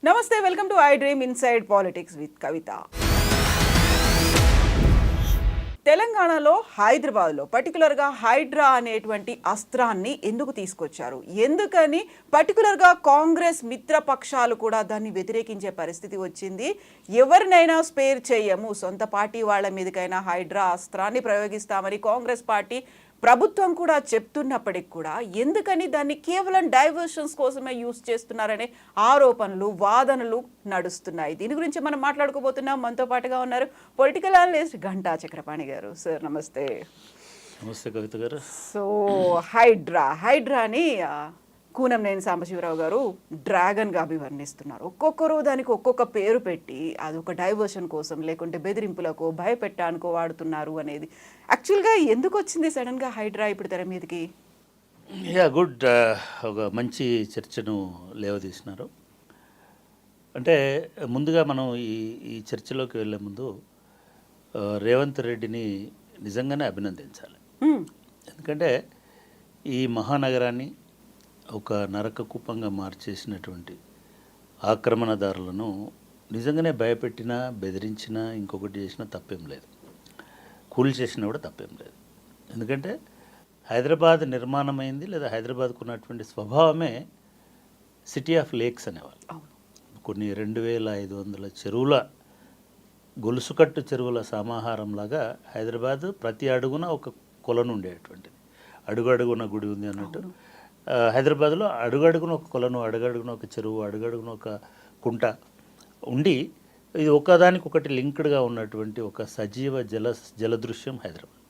నమస్తే, welcome to iDream inside politics with Kavitha. తెలంగాణలో హైదరాబాద్లో పర్టికులర్గా హైడ్రా అనేటువంటి అస్త్రాన్ని ఎందుకు తీసుకొచ్చారు, ఎందుకని పర్టికులర్గా కాంగ్రెస్ మిత్రపక్షాలు కూడా దాన్ని వ్యతిరేకించే పరిస్థితి వచ్చింది? ఎవరినైనా స్పేర్ చేయము, సొంత పార్టీ వాళ్ళ మీదకైనా హైడ్రా అస్త్రాన్ని ప్రయోగిస్తామని కాంగ్రెస్ పార్టీ ప్రభుత్వం కూడా చెప్తున్నప్పటికి కూడా ఎందుకని దాన్ని కేవలం డైవర్షన్స్ కోసమే యూజ్ చేస్తున్నారనే ఆరోపణలు, వాదనలు నడుస్తున్నాయి. దీని గురించి మనం మాట్లాడుకోబోతున్నాం. మనతో పాటుగా ఉన్నారు పొలిటికల్ అనలిస్ట్ గంటా చక్రపాణి గారు. సార్ నమస్తే. నమస్తే కవిత గారు. సో హైడ్రాని కూనంనేని సాంబశివరావు గారు డ్రాగన్గా అభివర్ణిస్తున్నారు. ఒక్కొక్కరు దానికి ఒక్కొక్క పేరు పెట్టి అది ఒక డైవర్షన్ కోసం, లేకుంటే బెదిరింపులకు, భయపెట్టానికో వాడుతున్నారు అనేది యాక్చువల్గా ఎందుకు వచ్చింది సడన్గా హైడ్రా ఇప్పుడు తెర మీదకి? గుడ్, ఒక మంచి చర్చను లేవదీసినారు. అంటే ముందుగా మనం ఈ చర్చలోకి వెళ్ళే ముందు రేవంత్ రెడ్డిని నిజంగానే అభినందించాలి. ఎందుకంటే ఈ మహానగరాన్ని ఒక నరక కూపంగా మార్చేసినటువంటి ఆక్రమణదారులను నిజంగానే భయపెట్టినా, బెదిరించినా, ఇంకొకటి చేసినా తప్పేం లేదు, కూల్ చేసినా కూడా తప్పేం లేదు. ఎందుకంటే హైదరాబాద్ నిర్మాణమైంది, లేదా హైదరాబాద్కు ఉన్నటువంటి స్వభావమే సిటీ ఆఫ్ లేక్స్ అనేవాళ్ళు. కొన్ని 2500 చెరువుల, గొలుసుకట్టు చెరువుల సమాహారంలాగా హైదరాబాద్ ప్రతి అడుగున ఒక కొలను ఉండేటువంటిది. అడుగడుగున గుడి ఉంది అన్నట్టు హైదరాబాద్లో అడుగడుగున ఒక కొలను, అడుగడుగున ఒక చెరువు, అడుగడుగున ఒక కుంట ఉండి ఇది ఒకదానికొకటి లింక్డ్గా ఉన్నటువంటి ఒక సజీవ జలదృశ్యం హైదరాబాద్.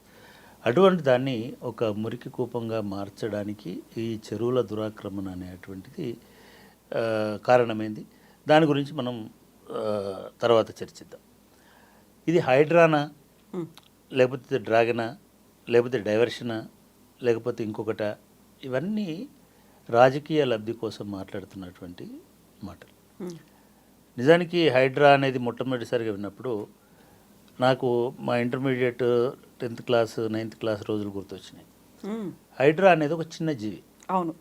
అటువంటి దాన్ని ఒక మురికి కూపంగా మార్చడానికి ఈ చెరువుల దురాక్రమణ అనేటువంటిది కారణమైంది. దాని గురించి మనం తర్వాత చర్చిద్దాం. ఇది హైడ్రానా, లేకపోతే డ్రాగనా, లేకపోతే డైవర్షనా, లేకపోతే ఇంకొకట, ఇవన్నీ రాజకీయ లబ్ధి కోసం మాట్లాడుతున్నటువంటి మాటలు. నిజానికి హైడ్రా అనేది మొట్టమొదటిసారిగా విన్నప్పుడు నాకు మా intermediate 10th class 9th class రోజులు గుర్తొచ్చినాయి. హైడ్రా అనేది ఒక చిన్న జీవి. అవును,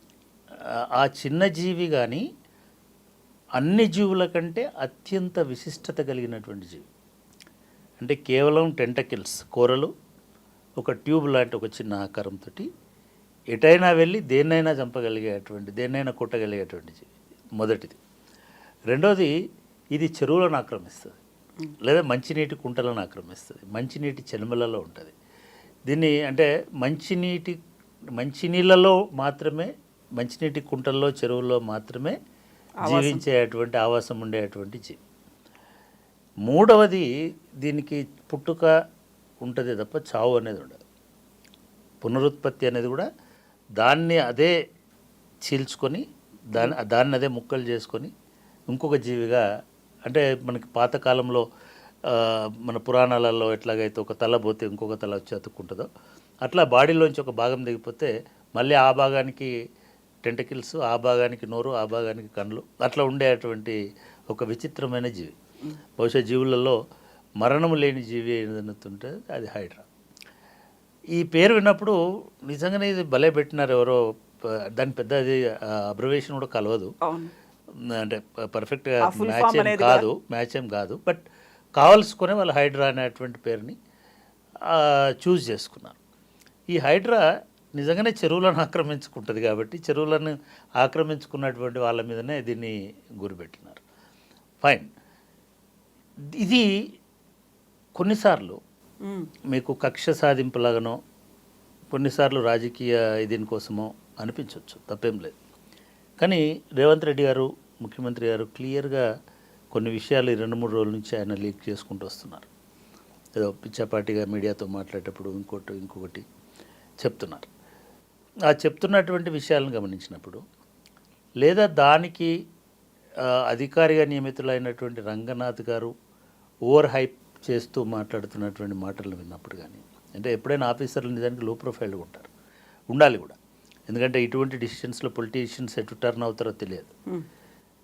ఆ చిన్న జీవి కానీ అన్ని జీవుల కంటే అత్యంత విశిష్టత కలిగినటువంటి జీవి. అంటే కేవలం టెంటకిల్స్, కూరలు, ఒక ట్యూబ్ లాంటి ఒక చిన్న ఆకారంతో ఎటైనా వెళ్ళి దేన్నైనా చంపగలిగేటువంటి, దేన్నైనా కొట్టగలిగేటువంటి జీవి మొదటిది. రెండోది, ఇది చెరువులను ఆక్రమిస్తుంది, లేదా మంచినీటి కుంటలను ఆక్రమిస్తుంది, మంచినీటి చెనుమలలో ఉంటుంది. దీన్ని అంటే మంచినీళ్ళలో మాత్రమే, మంచినీటి కుంటల్లో, చెరువుల్లో మాత్రమే జీవించేటువంటి ఆవాసం ఉండేటువంటి జీవి. మూడవది, దీనికి పుట్టుక ఉంటుంది తప్ప చావు అనేది ఉండదు. పునరుత్పత్తి అనేది కూడా దాన్ని అదే చీల్చుకొని దాన్ని అదే ముక్కలు చేసుకొని ఇంకొక జీవిగా, అంటే మనకి పాతకాలంలో మన పురాణాలలో ఎట్లాగైతే ఒక తల పోతే ఇంకొక తల వచ్చి అతుక్కుంటుందో అట్లా బాడీలోంచి ఒక భాగం దిగిపోతే మళ్ళీ ఆ భాగానికి టెంటకిల్స్, ఆ భాగానికి నోరు, ఆ భాగానికి కళ్ళు, అట్లా ఉండేటువంటి ఒక విచిత్రమైన జీవి. బహుశా జీవులలో మరణము లేని జీవి ఏదైతే అది హైడ్రా. ఈ పేరు విన్నప్పుడు నిజంగానే ఇది భలే పెట్టినారు ఎవరో. దాని పెద్ద అది అబ్జర్వేషన్ కూడా కలవదు, అంటే పర్ఫెక్ట్గా మ్యాచ్ ఏం కాదు. బట్ కావాల్సుకునే వాళ్ళు హైడ్రా అనేటువంటి పేరుని చూస్ చేసుకున్నారు. ఈ హైడ్రా నిజంగానే చెరువులను ఆక్రమించుకుంటుంది కాబట్టి చెరువులను ఆక్రమించుకున్నటువంటి వాళ్ళ మీదనే దీన్ని గురిపెట్టినారు. ఫైన్. ఇది కొన్నిసార్లు మీకు కక్ష సాధింపులాగానో, కొన్నిసార్లు రాజకీయ దీనికోసమో అనిపించవచ్చు, తప్పేం లేదు. కానీ రేవంత్ రెడ్డి గారు, ముఖ్యమంత్రి గారు క్లియర్గా కొన్ని విషయాలు 2-3 రోజుల నుంచి ఆయన లీక్ చేసుకుంటూ వస్తున్నారు. ఏదో పిచ్చాపాటిగా మీడియాతో మాట్లాడేటప్పుడు ఇంకొకటి చెప్తున్నారు. ఆ చెప్తున్నటువంటి విషయాలను గమనించినప్పుడు, లేదా దానికి అధికారిగా నియమితులైనటువంటి రంగనాథ్ గారు ఓవర్ హైప్ చేస్తూ మాట్లాడుతున్నటువంటి మాటలు విన్నప్పుడు కానీ, అంటే ఎప్పుడైనా ఆఫీసర్లు నిజానికి లో ప్రొఫైల్గా ఉంటారు, ఉండాలి కూడా. ఎందుకంటే ఇటువంటి డిసిషన్స్లో పొలిటీషియన్స్ ఎటు టర్న్ అవుతారో తెలియదు.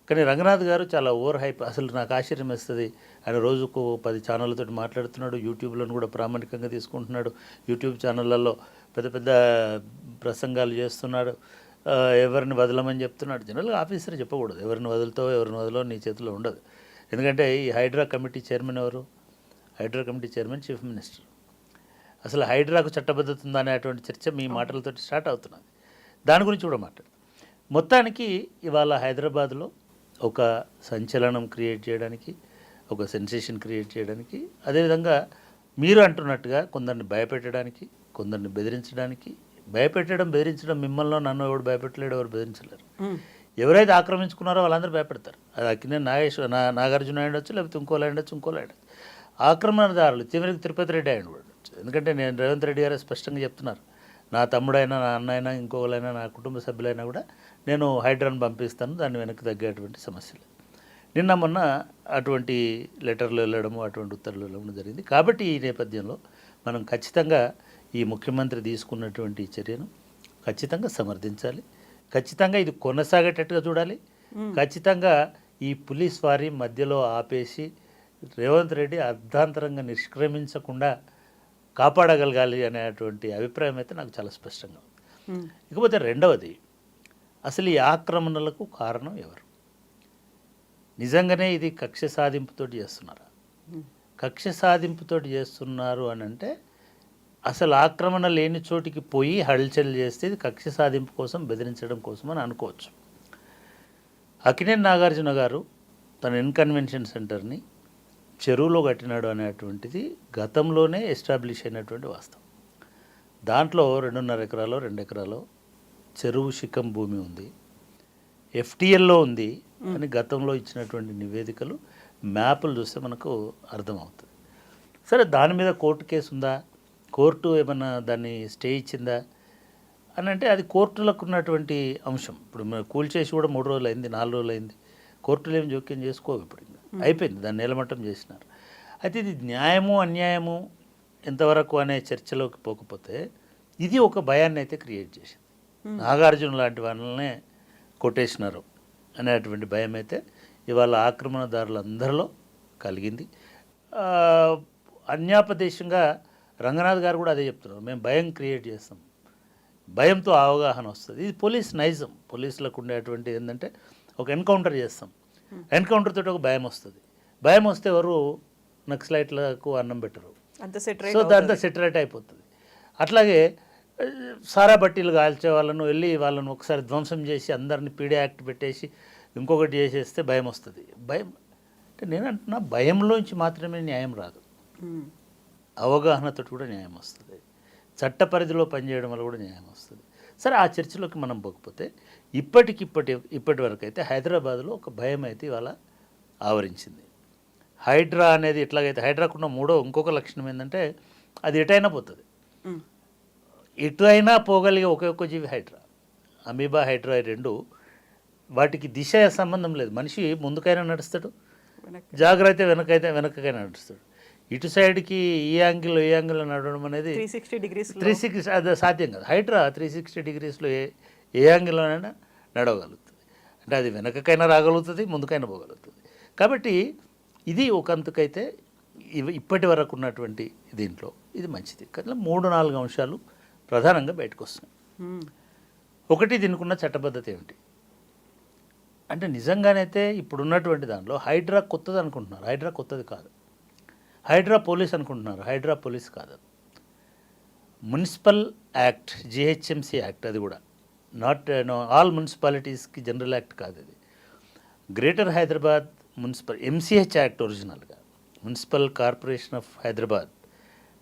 కానీ రంగనాథ్ గారు చాలా ఓవర్ హైప్. అసలు నాకు ఆశ్చర్యం వేస్తుంది, ఆయన రోజుకు 10 ఛానళ్ళతో మాట్లాడుతున్నాడు, యూట్యూబ్లను కూడా ప్రామాణికంగా తీసుకుంటున్నాడు, యూట్యూబ్ ఛానళ్ళల్లో పెద్ద పెద్ద ప్రసంగాలు చేస్తున్నాడు, ఎవరిని వదలమని చెప్తున్నాడు. జనరల్గా ఆఫీసర్ చెప్పకూడదు, ఎవరిని వదులుతావో ఎవరిని వదలో నీ చేతిలో ఉండదు. ఎందుకంటే ఈ హైడ్రా కమిటీ చైర్మన్ ఎవరు? Hydraa committee chairman chief minister. అసలు హైడ్రాకు చట్టబద్ధత ఉందా అనేటువంటి చర్చ మీ మాటలతో స్టార్ట్ అవుతున్నది. దాని గురించి కూడా మాట్లాడు. మొత్తానికి ఇవాళ హైదరాబాద్లో ఒక సంచలనం క్రియేట్ చేయడానికి, ఒక సెన్సేషన్ క్రియేట్ చేయడానికి, అదేవిధంగా మీరు అంటున్నట్టుగా కొందరిని భయపెట్టడానికి, కొందరిని బెదిరించడానికి. భయపెట్టడం, బెదిరించడం మిమ్మల్ని నన్ను ఎవడు భయపెట్టలేడు, ఎవరు బెదిరించలేరు. ఎవరైతే ఆక్రమించుకున్నారో వాళ్ళందరూ భయపెడతారు. అది అక్కినే నాగార్జున అయ్యొచ్చు, లేకపోతే ఇంకోలా ఉండొచ్చు, ఆక్రమణదారులు చివరికి తిరుపతి రెడ్డి ఆయన కూడా ఉండొచ్చు. ఎందుకంటే నేను రేవంత్ రెడ్డి గారు స్పష్టంగా చెప్తున్నారు, నా తమ్ముడైనా, నా అన్న అయినా, ఇంకోళ్ళైనా, నా కుటుంబ సభ్యులైనా కూడా నేను హైడ్రాను పంపిస్తాను, దాన్ని వెనక్కి తగ్గేటువంటి సమస్యలు. నిన్న మొన్న అటువంటి లెటర్లు వెళ్ళడము, అటువంటి ఉత్తర్వులు వెళ్ళడం జరిగింది. కాబట్టి ఈ నేపథ్యంలో మనం ఖచ్చితంగా ఈ ముఖ్యమంత్రి తీసుకున్నటువంటి చర్యను ఖచ్చితంగా సమర్థించాలి. ఖచ్చితంగా ఇది కొనసాగేటట్టుగా చూడాలి. ఖచ్చితంగా ఈ పోలీస్ వారి మధ్యలో ఆపేసి రేవంత్ రెడ్డి అర్ధాంతరంగా నిష్క్రమించకుండా కాపాడగలగాలి అనేటువంటి అభిప్రాయం అయితే నాకు చాలా స్పష్టంగా ఉంది. ఇకపోతే రెండవది, అసలు ఈ ఆక్రమణలకు కారణం ఎవరు? నిజంగానే ఇది కక్ష సాధింపుతో చేస్తున్నారా? కక్ష సాధింపుతో చేస్తున్నారు అని అంటే అసలు ఆక్రమణ లేని చోటికి పోయి హల్చల్ చేస్తే ఇది కక్ష సాధింపు కోసం, బెదిరించడం కోసం అని అనుకోవచ్చు. అక్కినేని నాగార్జున గారు తన ఇన్కన్వెన్షన్ సెంటర్ని చెరువులో కట్టినాడు అనేటువంటిది గతంలోనే ఎస్టాబ్లిష్ అయినటువంటి వాస్తవం. దాంట్లో 2.5 ఎకరాలు 2 ఎకరాలు చెరువు శిఖం భూమి ఉంది, ఎఫ్టీఎల్లో ఉంది అని గతంలో ఇచ్చినటువంటి నివేదికలు, మ్యాపులు చూస్తే మనకు అర్థమవుతుంది. సరే, దాని మీద కోర్టు కేసు ఉందా, కోర్టు ఏమన్నా దాన్ని స్టే ఇచ్చిందా అని అంటే అది కోర్టులకు ఉన్నటువంటి అంశం. ఇప్పుడు మనం కూల్చేసి కూడా 3 రోజులు అయింది, 4 రోజులు అయింది, కోర్టులు ఏం జోక్యం చేసుకోవు. ఇప్పుడు ఇంకా అయిపోయింది, దాన్ని నిలమట్టం చేసినారు. అయితే ఇది న్యాయము అన్యాయము ఎంతవరకు అనే చర్చలోకి పోకపోతే ఇది ఒక భయాన్ని అయితే క్రియేట్ చేసింది. నాగార్జున లాంటి వాళ్ళనే కొట్టేసినారు అనేటువంటి భయం అయితే ఇవాళ ఆక్రమణదారులందరిలో కలిగింది. అన్యాపదేశంగా రంగనాథ్ గారు కూడా అదే చెప్తున్నారు, మేము భయం క్రియేట్ చేస్తాం, భయంతో అవగాహన వస్తుంది. ఇది పోలీస్ నైజం. పోలీసులకు ఉండేటువంటి ఏంటంటే ఒక ఎన్కౌంటర్ చేస్తాం, ఎన్కౌంటర్ తోటి ఒక భయం వస్తుంది. భయం వస్తే ఎవరు నక్సలైట్లకు అన్నం పెట్టరు, సో దాంతో సెటరేట్ అయిపోతుంది. అట్లాగే సారా బట్టీలు కాల్చే వాళ్ళను వెళ్ళి వాళ్ళను ఒకసారి ధ్వంసం చేసి అందరిని పీడే యాక్ట్ పెట్టేసి ఇంకొకటి చేసేస్తే భయం వస్తుంది. భయం అంటే నేను అంటున్నా, భయంలోంచి మాత్రమే న్యాయం రాదు, అవగాహనతో కూడా న్యాయం వస్తుంది, చట్ట పరిధిలో పనిచేయడం వల్ల కూడా న్యాయం వస్తుంది. సరే, ఆ చర్చలోకి మనం పోకపోతే ఇప్పటి వరకు అయితే హైదరాబాద్లో ఒక భయం అయితే ఇవాళ ఆవరించింది. హైడ్రా అనేది ఎట్లాగైతే హైడ్రాకున్న ఇంకొక లక్షణం ఏంటంటే అది ఎటైనా పోతుంది, ఎటు అయినా పోగలిగే ఒకే జీవి హైడ్రా. అమీబా, హైడ్రా రెండు, వాటికి దిశ సంబంధం లేదు. మనిషి ముందుకైనా నడుస్తాడు, జాగ్రత్త వెనకకైనా నడుస్తాడు. ఇటు సైడ్కి ఈ యాంగిల్లో నడవడం అనేది 360 అది సాధ్యం కాదు. హైడ్రా 360 డిగ్రీస్లో ఏ యాంగిల్లోనైనా నడవగలుగుతుంది. అంటే అది వెనకకైనా రాగలుగుతుంది, ముందుకైనా పోగలుగుతుంది. కాబట్టి ఇది ఒకంతకైతే ఇప్పటి వరకు ఉన్నటువంటి దీంట్లో ఇది మంచిది. కానీ 3-4 అంశాలు ప్రధానంగా బయటకు వస్తున్నాయి. ఒకటి, దీనికి ఉన్న చట్టబద్ధత ఏమిటి అంటే నిజంగానైతే ఇప్పుడున్నటువంటి దాంట్లో హైడ్రా కొత్తది అనుకుంటున్నారు. హైడ్రా కొత్తది కాదు. హైడ్రా పోలీస్ అనుకుంటున్నారు. హైడ్రా పోలీస్ కాదు, మున్సిపల్ యాక్ట్, జిహెచ్ఎంసీ యాక్ట్. అది కూడా నాట్ ఆల్ మున్సిపాలిటీస్కి జనరల్ యాక్ట్ కాదు. అది greater Hyderabad municipal MCH act ఒరిజినల్గా, municipal corporation of Hyderabad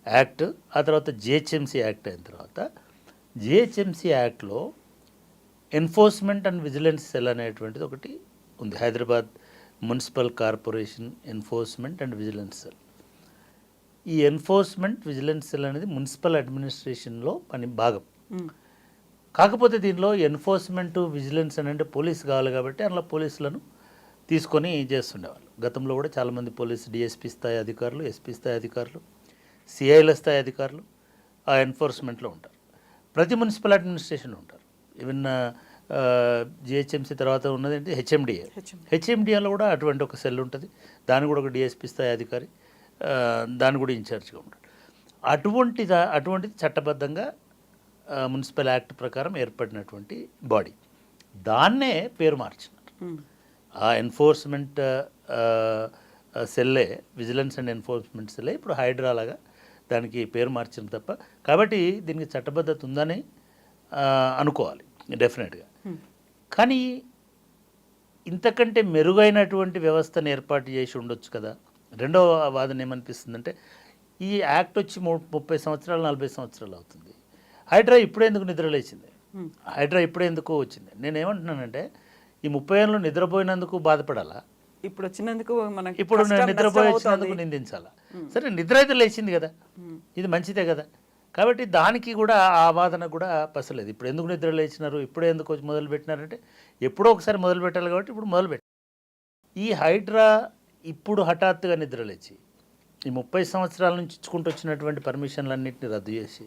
act. ఆ తర్వాత జిహెచ్ఎంసీ యాక్ట్ అయిన తర్వాత జిహెచ్ఎంసీ యాక్ట్లో ఎన్ఫోర్స్మెంట్ అండ్ విజిలెన్స్ సెల్ అనేటువంటిది ఒకటి ఉంది. Hyderabad municipal corporation enforcement and vigilance cell. ఈ ఎన్ఫోర్స్మెంట్ విజిలెన్స్ సెల్ అనేది మున్సిపల్ అడ్మినిస్ట్రేషన్లో పని భాగం. కాకపోతే దీనిలో ఎన్ఫోర్స్మెంట్ విజిలెన్స్ అని అంటే పోలీస్ కావాలి కాబట్టి అందులో పోలీసులను తీసుకొని చేస్తుండేవాళ్ళు. గతంలో కూడా చాలామంది పోలీసు డిఎస్పీ స్థాయి అధికారులు, ఎస్పీ స్థాయి అధికారులు, సిఐల స్థాయి అధికారులు ఆ ఎన్ఫోర్స్మెంట్లో ఉంటారు. ప్రతి మున్సిపల్ అడ్మినిస్ట్రేషన్లో ఉంటారు. ఈవెన్ జిహెచ్ఎంసీ తర్వాత ఉన్నది ఏంటి హెచ్ఎండిఏ. హెచ్ఎండిఏలో కూడా అటువంటి ఒక సెల్ ఉంటుంది. దాని కూడా ఒక డిఎస్పీ స్థాయి అధికారి, దాన్ని కూడా ఇన్ఛార్జ్గా ఉంటాడు. అటువంటిది చట్టబద్ధంగా మున్సిపల్ యాక్ట్ ప్రకారం ఏర్పడినటువంటి బాడీ. దాన్నే పేరు మార్చినారు. ఆ ఎన్ఫోర్స్మెంట్ సెల్లే, విజిలెన్స్ అండ్ ఎన్ఫోర్స్మెంట్ సెల్లే ఇప్పుడు హైడ్రా లాగా దానికి పేరు మార్చిన తప్ప. కాబట్టి దీనికి చట్టబద్ధత ఉందని అనుకోవాలి డెఫినెట్గా. కానీ ఇంతకంటే మెరుగైనటువంటి వ్యవస్థను ఏర్పాటు చేసి ఉండొచ్చు కదా. రెండవ వాదన ఏమనిపిస్తుందంటే, ఈ యాక్ట్ వచ్చి 30 సంవత్సరాలు 40 సంవత్సరాలు అవుతుంది. హైడ్రా ఇప్పుడే ఎందుకు నిద్రలేచింది? హైడ్రా ఇప్పుడే ఎందుకు వచ్చింది? నేను ఏమంటున్నానంటే, ఈ 30 ఏళ్ళు నిద్రపోయినందుకు బాధపడాలా? ఇప్పుడు వచ్చినందుకు మనకి ఇప్పుడు కష్టం, నిద్రపోయి నష్టం వచ్చినందుకు అవుతోంది. నిందించాలా? సరే, నిద్ర అయితే లేచింది కదా, ఇది మంచిదే కదా. కాబట్టి దానికి కూడా ఆ వాదన కూడా పసలేదు. ఇప్పుడు ఎందుకు నిద్ర లేచినారు, ఇప్పుడే ఎందుకు వచ్చి మొదలు పెట్టినారంటే, ఎప్పుడో ఒకసారి మొదలు పెట్టాలి కాబట్టి ఇప్పుడు మొదలు పెట్టారు. ఈ హైడ్రా ఇప్పుడు హఠాత్తుగా నిద్ర లేచి ఈ 30 సంవత్సరాల నుంచి ఇచ్చుకుంటూ వచ్చినటువంటి పర్మిషన్లన్నింటినీ రద్దు చేసి,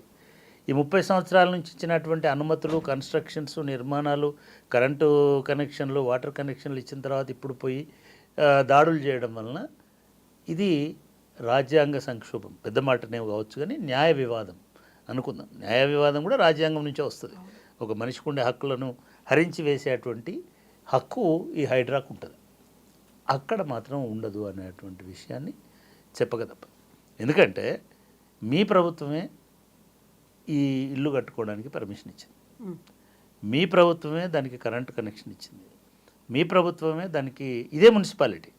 ఈ 30 సంవత్సరాల నుంచి ఇచ్చినటువంటి అనుమతులు, కన్స్ట్రక్షన్స్, నిర్మాణాలు, కరెంటు కనెక్షన్లు, వాటర్ కనెక్షన్లు ఇచ్చిన తర్వాత ఇప్పుడు పోయి దాడులు చేయడం వలన ఇది రాజ్యాంగ సంక్షోభం. పెద్ద మాటనే కావచ్చు, కానీ న్యాయ వివాదం అనుకుందాం. న్యాయ వివాదం కూడా రాజ్యాంగం నుంచే వస్తుంది. ఒక మనిషికి ఉండే హక్కులను హరించి వేసేటువంటి హక్కు ఈ హైడ్రాకు ఉంటుంది. అక్కడ మాత్రం ఉండదు అనేటువంటి విషయాన్ని చెప్పగదప్ప. ఎందుకంటే మీ ప్రభుత్వమే ఈ ఇల్లు కట్టుకోవడానికి పర్మిషన్ ఇచ్చింది, మీ ప్రభుత్వమే దానికి కరెంటు కనెక్షన్ ఇచ్చింది, మీ ప్రభుత్వమే దానికి, ఇదే మున్సిపాలిటీ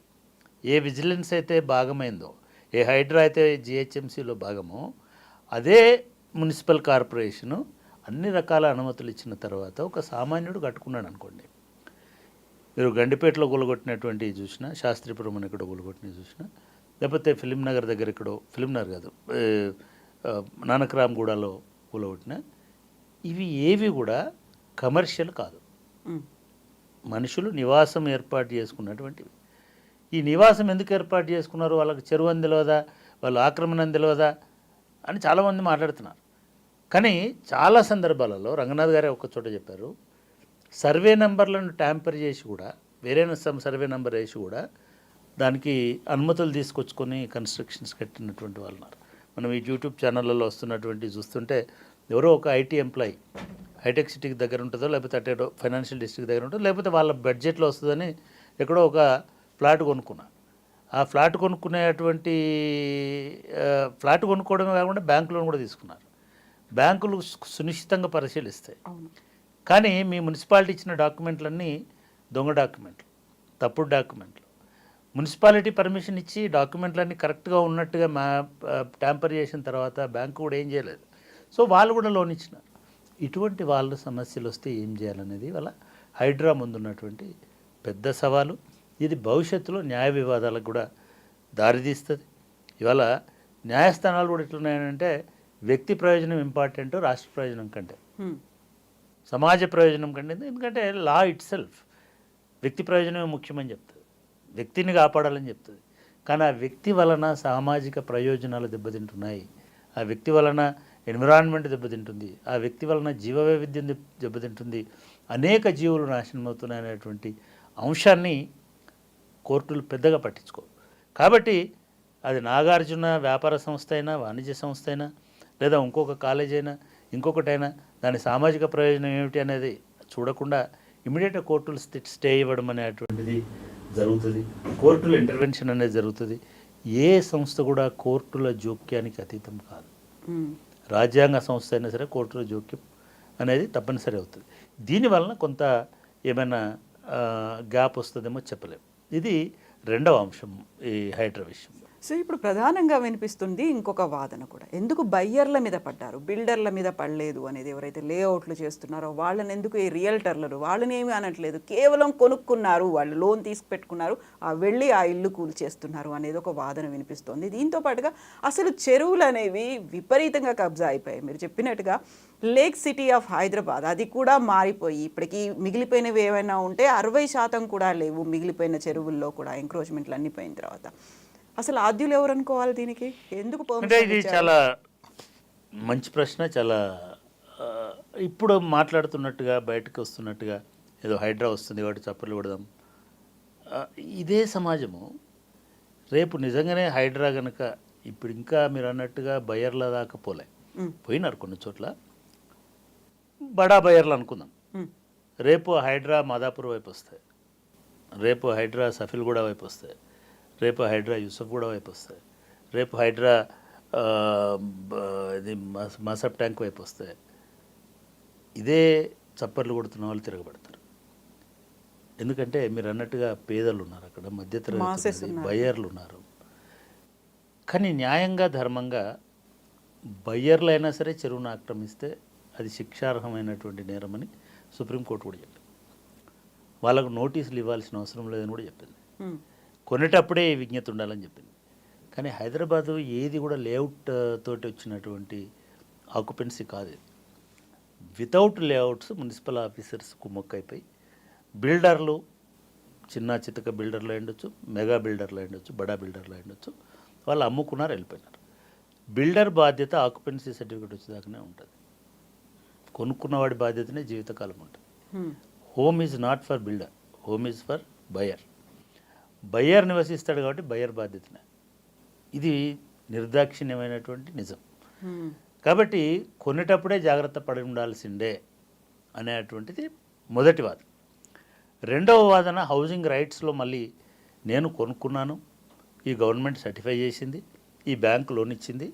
ఏ విజిలెన్స్ అయితే భాగమైందో, ఏ హైడ్రా అయితే జిహెచ్ఎంసీలో భాగమో, అదే మున్సిపల్ కార్పొరేషను అన్ని రకాల అనుమతులు ఇచ్చిన తర్వాత ఒక సామాన్యుడు కట్టుకున్నాడు అనుకోండి. మీరు గండిపేటలో గొలగొట్టినటువంటి చూసినా, శాస్త్రీపురం అని ఎక్కడో గొలగొట్టినవి చూసినా, లేకపోతే ఫిలిం నగర్ దగ్గర ఎక్కడో, ఫిలిం నగర్ కాదు, నానక్రామ్గూడలో కూలగొట్టిన, ఇవి ఏవి కూడా కమర్షియల్ కాదు, మనుషులు నివాసం ఏర్పాటు చేసుకున్నటువంటివి. ఈ నివాసం ఎందుకు ఏర్పాటు చేసుకున్నారు? వాళ్ళకి చెరువు అని తెలియదా, వాళ్ళు ఆక్రమణ అని తెలియదా అని చాలామంది మాట్లాడుతున్నారు. కానీ చాలా సందర్భాలలో రంగనాథ్ గారే ఒక చోట చెప్పారు, సర్వే నెంబర్లను ట్యాంపర్ చేసి కూడా, వేరే సర్వే నెంబర్ వేసి కూడా దానికి అనుమతులు తీసుకొచ్చుకొని కన్స్ట్రక్షన్స్ కట్టినటువంటి వాళ్ళు ఉన్నారు. మనం ఈ యూట్యూబ్ ఛానళ్ళలో వస్తున్నటువంటి చూస్తుంటే, ఎవరో ఒక ఐటీ ఎంప్లాయీ హైటెక్ సిటీకి దగ్గర ఉంటుందో, లేకపోతే అటేటో ఫైనాన్షియల్ డిస్ట్రిక్ట్ దగ్గర ఉంటుందో, లేకపోతే వాళ్ళ బడ్జెట్లో వస్తుందని ఎక్కడో ఒక ఫ్లాట్ కొనుక్కున్నా. ఆ ఫ్లాట్ కొనుక్కునేటువంటి ఫ్లాట్ కొనుక్కోవడమే కాకుండా బ్యాంకు లోన్ కూడా తీసుకున్నారు. బ్యాంకులు సునిశ్చితంగా పరిశీలిస్తాయి. కానీ మీ మున్సిపాలిటీ ఇచ్చిన డాక్యుమెంట్లన్నీ దొంగ డాక్యుమెంట్లు, తప్పుడు డాక్యుమెంట్లు. మున్సిపాలిటీ పర్మిషన్ ఇచ్చి డాక్యుమెంట్లన్నీ కరెక్ట్గా ఉన్నట్టుగా ట్యాంపర్ చేసిన తర్వాత బ్యాంకు కూడా ఏం చేయలేదు. సో వాళ్ళు కూడా లోన్ ఇచ్చినారు. ఇటువంటి వాళ్ళ సమస్యలు వస్తే ఏం చేయాలనేది వాళ్ళ హైడ్రా ముందున్నటువంటి పెద్ద సవాలు. ఇది భవిష్యత్తులో న్యాయ వివాదాలకు కూడా దారితీస్తుంది. ఇవాళ న్యాయస్థానాలు కూడా ఎట్లున్నాయంటే, వ్యక్తి ప్రయోజనం ఇంపార్టెంట్ రాష్ట్ర ప్రయోజనం కంటే, సమాజ ప్రయోజనం కంటే. ఎందుకంటే లా ఇట్ సెల్ఫ్ వ్యక్తి ప్రయోజనమే ముఖ్యమని చెప్తుంది, వ్యక్తిని కాపాడాలని చెప్తుంది. కానీ ఆ వ్యక్తి వలన సామాజిక ప్రయోజనాలు దెబ్బతింటున్నాయి, ఆ వ్యక్తి వలన ఎన్విరాన్మెంట్ దెబ్బతింటుంది, ఆ వ్యక్తి వలన జీవ వైవిధ్యం దెబ్బతింటుంది, అనేక జీవులు నాశనం అవుతున్నాయి అనేటువంటి అంశాన్ని కోర్టులు పెద్దగా పట్టించుకోవు. కాబట్టి అది నాగార్జున వ్యాపార సంస్థ అయినా, వాణిజ్య సంస్థ అయినా, లేదా ఇంకొక కాలేజ్ అయినా, ఇంకొకటైనా, దాని సామాజిక ప్రయోజనం ఏమిటి అనేది చూడకుండా ఇమీడియట్గా కోర్టులు స్టే ఇవ్వడం అనేటువంటిది జరుగుతుంది. కోర్టుల ఇంటర్వెన్షన్ అనేది జరుగుతుంది. ఏ సంస్థ కూడా కోర్టుల జోక్యానికి అతీతం కాదు. రాజ్యాంగ సంస్థ అయినా సరే కోర్టుల జోక్యం అనేది తప్పనిసరి అవుతుంది. దీనివలన కొంత ఏమైనా గ్యాప్ వస్తుందేమో చెప్పలేము. ఇది రెండవ అంశం ఈ హైడ్రా విషయం. సో ఇప్పుడు ప్రధానంగా వినిపిస్తుంది ఇంకొక వాదన కూడా, ఎందుకు బయ్యర్ల మీద పడ్డారు, బిల్డర్ల మీద పడలేదు అనేది. ఎవరైతే లేఅవుట్లు చేస్తున్నారో వాళ్ళని ఎందుకు, ఈ రియల్టర్లు వాళ్ళని ఏమీ అనట్లేదు, కేవలం కొనుక్కున్నారు, వాళ్ళు లోన్ తీసుకుపెట్టుకున్నారు, వెళ్ళి ఆ ఇల్లు కూల్చేస్తున్నారు అనేది ఒక వాదన వినిపిస్తోంది. దీంతో పాటుగా అసలు చెరువులు అనేవి విపరీతంగా కబ్జా అయిపోయాయి. మీరు చెప్పినట్టుగా లేక్ సిటీ ఆఫ్ హైదరాబాద్ అది కూడా మారిపోయి ఇప్పటికీ మిగిలిపోయినవి ఏమైనా ఉంటే 60% కూడా లేవు మిగిలిపోయిన చెరువుల్లో కూడా, ఎంక్రోచ్మెంట్లు అన్నీ పోయిన తర్వాత. అసలు ఆద్యులు ఎవరు అనుకోవాలి దీనికి? ఎందుకు? అంటే ఇది చాలా మంచి ప్రశ్న. చాలా ఇప్పుడు మాట్లాడుతున్నట్టుగా, బయటకు వస్తున్నట్టుగా ఏదో హైడ్రా వస్తుంది కాబట్టి చప్పట్లు కొడదాం. ఇదే సమాజము రేపు నిజంగానే హైడ్రా కనుక, ఇప్పుడు ఇంకా మీరు అన్నట్టుగా బయర్ల దాకా పోయినారు కొన్ని చోట్ల. బడా బయర్లు అనుకుందాం. ఉమ్, రేపు హైడ్రా మాదాపూర్ వైపు వస్తాయి, రేపు హైడ్రా సఫిల్గూడ వైపు వస్తాయి, రేపు హైడ్రా యూసఫ్గూడ వైపు వస్తాయి, రేపు హైడ్రా ఆ, ఇది మాసప్ ట్యాంక్ వైపు వస్తాయి. ఇదే చప్పర్లు కొడుతున్న వాళ్ళు తిరగబడతారు. ఎందుకంటే మీరు అన్నట్టుగా పేదలు ఉన్నారు అక్కడ, Masses మధ్యతరగతి ఉన్నారు. బయ్యర్లు ఉన్నారు. కానీ న్యాయంగా ధర్మంగా బయ్యర్లు అయినా సరే చెరువును ఆక్రమిస్తే అది శిక్షార్హమైనటువంటి నేరమని సుప్రీంకోర్టు కూడా చెప్పింది. వాళ్ళకు నోటీసులు ఇవ్వాల్సిన అవసరం లేదని కూడా చెప్పింది. ఉమ్, కొనేటప్పుడే ఈ విజ్ఞత ఉండాలని చెప్పింది. కానీ హైదరాబాదు ఏది కూడా లేఅవుట్ తోటి వచ్చినటువంటి ఆక్యుపెన్సీ కాదు ఇది. వితౌట్ లేఅవుట్స్ మున్సిపల్ ఆఫీసర్స్ కుమ్మక్కైపోయి బిల్డర్లు, చిన్న చితక బిల్డర్లు ఉండొచ్చు, మెగా బిల్డర్లు ఉండొచ్చు, బడా బిల్డర్లు ఉండొచ్చు, వాళ్ళు అమ్ముకున్నారు, వెళ్ళిపోయినారు. బిల్డర్ బాధ్యత ఆక్యుపెన్సీ సర్టిఫికేట్ వచ్చేదాకానే ఉంటుంది. కొనుక్కున్నవాడి బాధ్యతనే జీవితకాలం ఉంటుంది. Um, home is not for builder, home is for buyer. Buyer నివసిస్తాడు కాబట్టి బయ్యర్ బాధ్యతనే. ఇది నిర్దాక్షిణ్యమైనటువంటి నిజం. ఉమ్, కాబట్టి కొనేటప్పుడే జాగ్రత్త పడి ఉండాల్సిందే అనేటువంటిది మొదటి వాదన. రెండవ వాదన హౌసింగ్ రైట్స్లో మళ్ళీ నేను కొనుక్కున్నాను, ఈ గవర్నమెంట్ సర్టిఫై చేసింది, ఈ బ్యాంకు లోన్ ఇచ్చింది,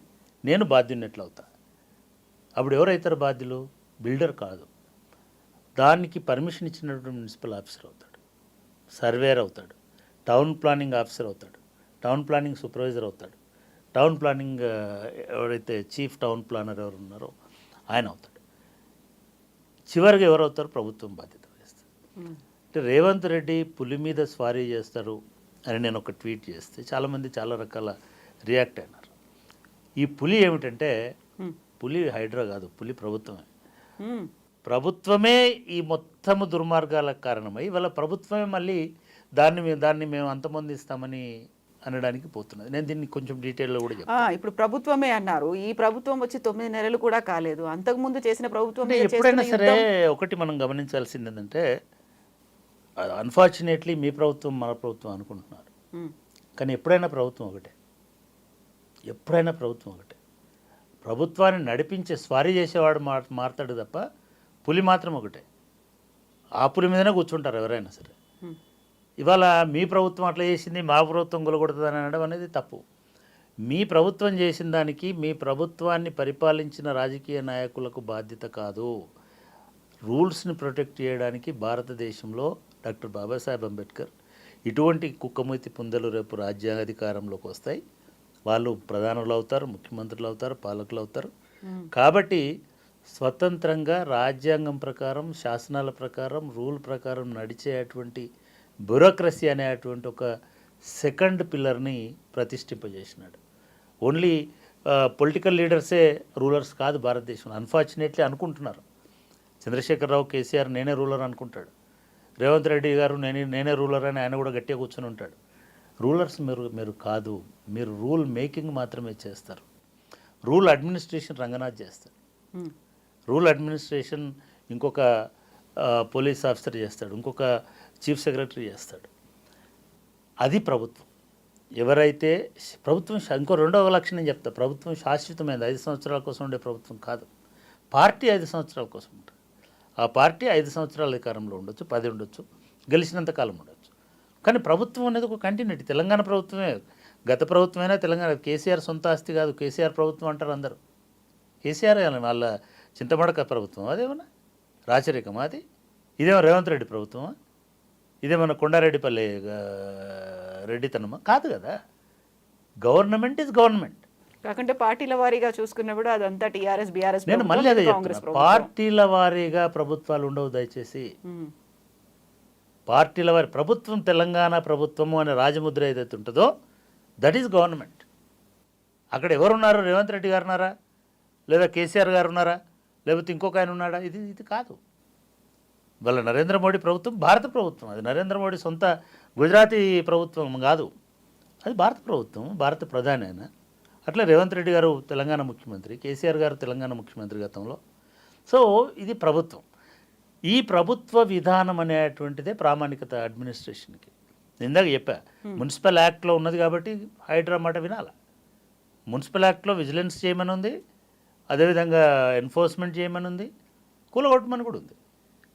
నేను బాధ్యున్నట్లు అవుతా. అప్పుడు ఎవరైతారు బాధ్యులు? బిల్డర్ కాదు, దానికి పర్మిషన్ ఇచ్చినటువంటి మున్సిపల్ ఆఫీసర్ అవుతాడు, సర్వేయర్ అవుతాడు, టౌన్ ప్లానింగ్ ఆఫీసర్ అవుతాడు, టౌన్ ప్లానింగ్ సూపర్వైజర్ అవుతాడు, టౌన్ ప్లానింగ్ ఎవరైతే చీఫ్ టౌన్ ప్లానర్ ఎవరు ఉన్నారో ఆయన అవుతాడు. చివరిగా ఎవరు అవుతారు? ప్రభుత్వం బాధ్యత వహిస్తారు. ఉమ్, అంటే రేవంత్ రెడ్డి పులి మీద స్వారీ చేస్తారు అని నేను ఒక ట్వీట్ చేస్తే చాలామంది చాలా రకాల రియాక్ట్ అయినారు. ఈ పులి ఏమిటంటే ఉమ్, పులి హైడ్రా కాదు, పులి ప్రభుత్వమే. ఉమ్, ప్రభుత్వమే ఈ మొత్తము దుర్మార్గాలకు కారణమై వాళ్ళ ప్రభుత్వమే మళ్ళీ దాన్ని మేము అంతమొందిస్తామని అనడానికి పోతున్నది. నేను దీన్ని కొంచెం డీటెయిల్లో కూడా చెప్తాను. ఇప్పుడు ప్రభుత్వమే అన్నారు. ఈ ప్రభుత్వం వచ్చి 9 నెలలు కూడా కాలేదు. అంతకుముందు చేసిన ప్రభుత్వం అంటే మీద ఎప్పుడైనా చేస్తున్న సరే యుద్ధం- ఒకటి మనం గమనించాల్సింది ఏంటంటే అన్ఫార్చునేట్లీ మీ ప్రభుత్వం మన ప్రభుత్వం అనుకుంటున్నారు. ఉమ్, కానీ ఎప్పుడైనా ప్రభుత్వం ఒకటే, ఎప్పుడైనా ప్రభుత్వం ఒకటే. ప్రభుత్వాన్ని నడిపించే స్వారీ చేసేవాడు మారతాడు తప్ప పులి మాత్రం ఒకటే. ఆ పులి మీదనే కూర్చుంటారు ఎవరైనా సరే. ఉమ్, ఇవాళ మీ ప్రభుత్వం అట్లా చేసింది, మా ప్రభుత్వం గొలగొడుతుందని అనడం అనేది తప్పు. మీ ప్రభుత్వం చేసిన దానికి మీ ప్రభుత్వాన్ని పరిపాలించిన రాజకీయ నాయకులకు బాధ్యత కాదు. రూల్స్ని ప్రొటెక్ట్ చేయడానికి భారతదేశంలో డాక్టర్ బాబాసాహెబ్ అంబేద్కర్ ఇటువంటి కుక్కమూతి పుందలు రేపు రాజ్యాంగాధికారంలోకి వస్తాయి, వాళ్ళు ప్రధానులు అవుతారు, ముఖ్యమంత్రులు అవుతారు, పాలకులు అవుతారు. కాబట్టి స్వతంత్రంగా రాజ్యాంగం ప్రకారం, శాసనాల ప్రకారం, రూల్ ప్రకారం నడిచేటువంటి బ్యూరోక్రసీ అనేటువంటి ఒక సెకండ్ పిల్లర్ని ప్రతిష్ఠింపజేసినాడు. ఓన్లీ పొలిటికల్ లీడర్సే రూలర్స్ కాదు భారతదేశంలో. అన్ఫార్చునేట్లీ అనుకుంటున్నారు. చంద్రశేఖరరావు, కేసీఆర్ నేనే రూలర్ అనుకుంటాడు. రేవంత్ రెడ్డి గారు నేనే రూలర్ అని ఆయన కూడా గట్టిగా కూర్చొని ఉంటాడు. రూలర్స్ మీరు కాదు, మీరు రూల్ మేకింగ్ మాత్రమే చేస్తారు. రూల్ అడ్మినిస్ట్రేషన్ రంగనాథ్ చేస్తాడు. ఉమ్, రూల్ అడ్మినిస్ట్రేషన్ ఇంకొక పోలీస్ ఆఫీసర్ చేస్తాడు, ఇంకొక చీఫ్ సెక్రటరీ చేస్తాడు. అది ప్రభుత్వం. ఎవరైతే ప్రభుత్వం ఇంకో రెండవ లక్షణం చెప్తా, ప్రభుత్వం శాశ్వతమైనది, 5 సంవత్సరాల కోసం ఉండే ప్రభుత్వం కాదు. పార్టీ 5 సంవత్సరాల కోసం ఉంటుంది. ఆ పార్టీ 5 సంవత్సరాల అధికారంలో ఉండొచ్చు, 10 ఉండొచ్చు, గెలిచినంత కాలం ఉండొచ్చు. కానీ ప్రభుత్వం అనేది ఒక కంటిన్యూటీ. తెలంగాణ ప్రభుత్వమే, గత ప్రభుత్వమైనా తెలంగాణ, కేసీఆర్ సొంత ఆస్తి కాదు, కేసీఆర్ ప్రభుత్వం అంటారు అందరూ. కేసీఆర్ వాళ్ళ చింతమడక ప్రభుత్వం అదేమన్నా రాచరికమా? అది ఇదేమో రేవంత్ రెడ్డి ప్రభుత్వమా? ఇదేమన్నా కొండారెడ్డిపల్లి రెడ్డితనమా? కాదు కదా. Government is government. కాకుంటే పార్టీల వారీగా చూసుకున్నప్పుడు అదంతా టీఆర్ఎస్, బీఆర్ఎస్ నేను మళ్ళీ అదే కాంగ్రెస్ చెప్తున్నా, పార్టీల వారీగా ప్రభుత్వాలు ఉండవు దయచేసి. పార్టీల వారి ప్రభుత్వం, తెలంగాణ ప్రభుత్వము అనే రాజముద్ర ఏదైతే ఉంటుందో దట్ ఈజ్ గవర్నమెంట్. అక్కడ ఎవరున్నారు? రేవంత్ రెడ్డి గారు ఉన్నారా, లేదా కేసీఆర్ గారు ఉన్నారా, లేకపోతే ఇంకొక ఆయన ఉన్నాడా? ఇది కాదు. వాళ్ళ నరేంద్ర మోడీ ప్రభుత్వం భారత ప్రభుత్వం. అది నరేంద్ర మోడీ సొంత గుజరాతీ ప్రభుత్వం కాదు, అది భారత ప్రభుత్వం, భారత ప్రధాని ఆయన. అట్లా రేవంత్ రెడ్డి గారు తెలంగాణ ముఖ్యమంత్రి, కేసీఆర్ గారు తెలంగాణ ముఖ్యమంత్రి గతంలో. సో ఇది ప్రభుత్వం. ఈ ప్రభుత్వ విధానం అనేటువంటిదే ప్రామాణికత అడ్మినిస్ట్రేషన్కి. ఇందాక చెప్పా, మున్సిపల్ యాక్ట్లో ఉన్నది కాబట్టి హైడ్రా మాట వినాలా. మున్సిపల్ యాక్ట్లో విజిలెన్స్ చేయమని ఉంది, అదేవిధంగా ఎన్ఫోర్స్మెంట్ చేయమని ఉంది, కూలగొట్టమని కూడా ఉంది.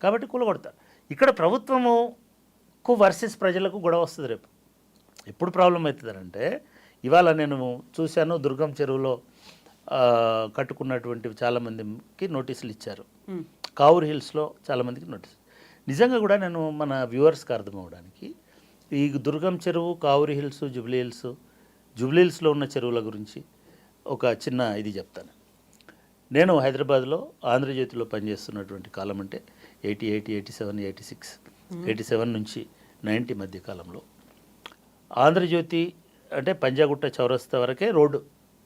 కాబట్టి కూలగొడతారు. ఇక్కడ ప్రభుత్వముకు వర్సెస్ ప్రజలకు గొడవ వస్తుంది రేపు. ఎప్పుడు ప్రాబ్లం అవుతుందంటే, ఇవాళ నేను చూశాను దుర్గం చెరువులో కట్టుకున్నటువంటి చాలామందికి నోటీసులు ఇచ్చారు. కావూర్ హిల్స్లో చాలామందికి నోటీసులు. నిజంగా కూడా నేను మన వ్యూవర్స్కి అర్థం అవ్వడానికి ఈ దుర్గం చెరువు, కావూర్ హిల్స్, జూబ్లీ హిల్స్లో ఉన్న చెరువుల గురించి ఒక చిన్న ఇది చెప్తాను. నేను హైదరాబాద్లో ఆంధ్రజ్యోతిలో పనిచేస్తున్నటువంటి కాలం అంటే 88, 87, 86, 87 నుంచి 90 మధ్య కాలంలో ఆంధ్రజ్యోతి అంటే పంజాగుట్ట చౌరస్తా వరకే రోడ్డు.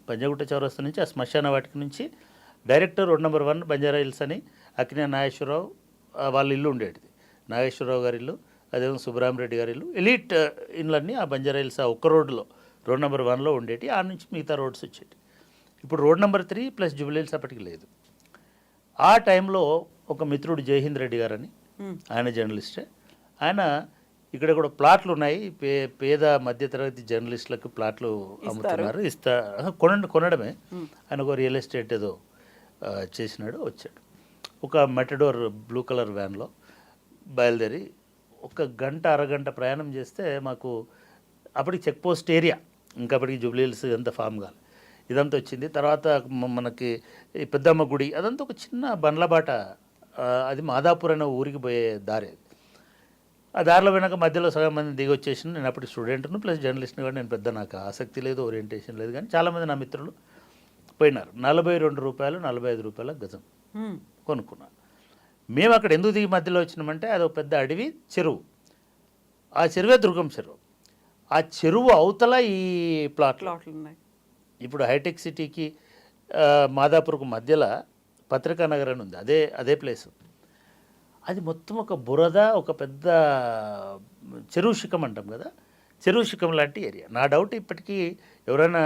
పంజాగుట్ట చౌరస్తా నుంచి ఆ శ్మశాన వాటికి నుంచి director road number 1 Banjara hills అని అక్కినే నాగేశ్వరరావు వాళ్ళ ఇల్లు ఉండేటిది. నాగేశ్వరరావు గారి ఇల్లు, అదేవిధంగా సుబ్బరామరెడ్డి గారి ఇల్లు, ఎలీట్ ఇళ్ళన్నీ ఆ బంజారా హిల్స్ ఆ ఒక్క రోడ్లో రోడ్ నెంబర్ 1లో ఉండేటి. ఆ నుంచి మిగతా రోడ్స్ వచ్చేటి. ఇప్పుడు road number 3 plus Jubilee hills అప్పటికి లేదు. ఆ టైంలో ఒక మిత్రుడు జయహింద్ రెడ్డి గారని, ఆయన జర్నలిస్టే. ఆయన ఇక్కడ కూడా ప్లాట్లు ఉన్నాయి, పేద మధ్యతరగతి జర్నలిస్టులకు ప్లాట్లు అమ్ముతున్నారు, కొనడమే. ఆయన ఒక రియల్ ఎస్టేట్ ఏదో చేసినాడు, వచ్చాడు. ఒక మెటడోర్ బ్లూ కలర్ వ్యాన్లో బయలుదేరి 1 గంట అరగంట ప్రయాణం చేస్తే మాకు అప్పటికి చెక్ పోస్ట్ ఏరియా, ఇంకా అప్పటికి జూబ్లీ హిల్స్ అంత ఫామ్ కాదు, ఇదంతా వచ్చింది. తర్వాత మనకి ఈ పెద్దమ్మ గుడి అదంతా ఒక చిన్న బండ్లబాట, అది మాదాపూర్ అనే ఊరికి పోయే దారి. ఆ దారిలో పోయినాక మధ్యలో సగం మంది దిగి వచ్చేసి, నేను అప్పుడు స్టూడెంట్ను ప్లస్ జర్నలిస్ట్ని కూడా, నేను పెద్ద నాకు ఆసక్తి లేదు, ఓరియంటేషన్ లేదు. కానీ చాలామంది నా మిత్రులు పోయినారు. 42 రూపాయలు 45 రూపాయల గజం కొనుక్కున్నాను. మేము అక్కడ ఎందుకు దిగి మధ్యలో వచ్చినామంటే, అది ఒక పెద్ద అడవి, చెరువు. ఆ చెరువే దుర్గం చెరువు. ఆ చెరువు అవతల ఈ ప్లాట్లు ఉన్నాయి. ఇప్పుడు హైటెక్ సిటీకి మాదాపూర్కు మధ్యలో పత్రికా నగర్ అని ఉంది, అదే ప్లేసు. అది మొత్తం ఒక బురద, ఒక పెద్ద చెరువు శిఖం అంటాం కదా, చెరువు శిఖం లాంటి ఏరియా. నా డౌట్ ఇప్పటికీ ఎవరైనా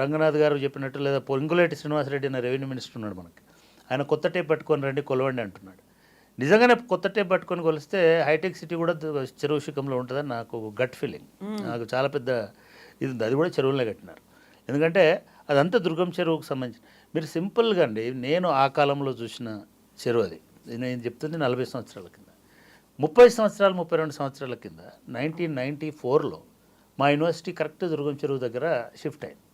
రంగనాథ్ గారు చెప్పినట్టు, లేదా పొంగులేటి శ్రీనివాసరెడ్డి అనే రెవెన్యూ మినిస్టర్ ఉన్నాడు మనకి, ఆయన కొత్త టేప్ పట్టుకొని రండి కొలవండి అంటున్నాడు. నిజంగానే కొత్త టేప్ పట్టుకొని కొలిస్తే హైటెక్ సిటీ కూడా చెరువు శిఖంలో ఉంటుందని నాకు గట్ ఫీలింగ్. నాకు చాలా పెద్ద ఇది ఉంది. అది కూడా చెరువులనే కట్టినారు. ఎందుకంటే అదంతా దుర్గం చెరువుకు సంబంధించి. మీరు సింపుల్గా అండి, నేను ఆ కాలంలో చూసిన చెరువు అది. నేను చెప్తుంది 40 సంవత్సరాల కింద, 30 సంవత్సరాలు 32 సంవత్సరాల కింద 1994లో మా యూనివర్సిటీ కరెక్ట్ దుర్గం చెరువు దగ్గర షిఫ్ట్ అయింది.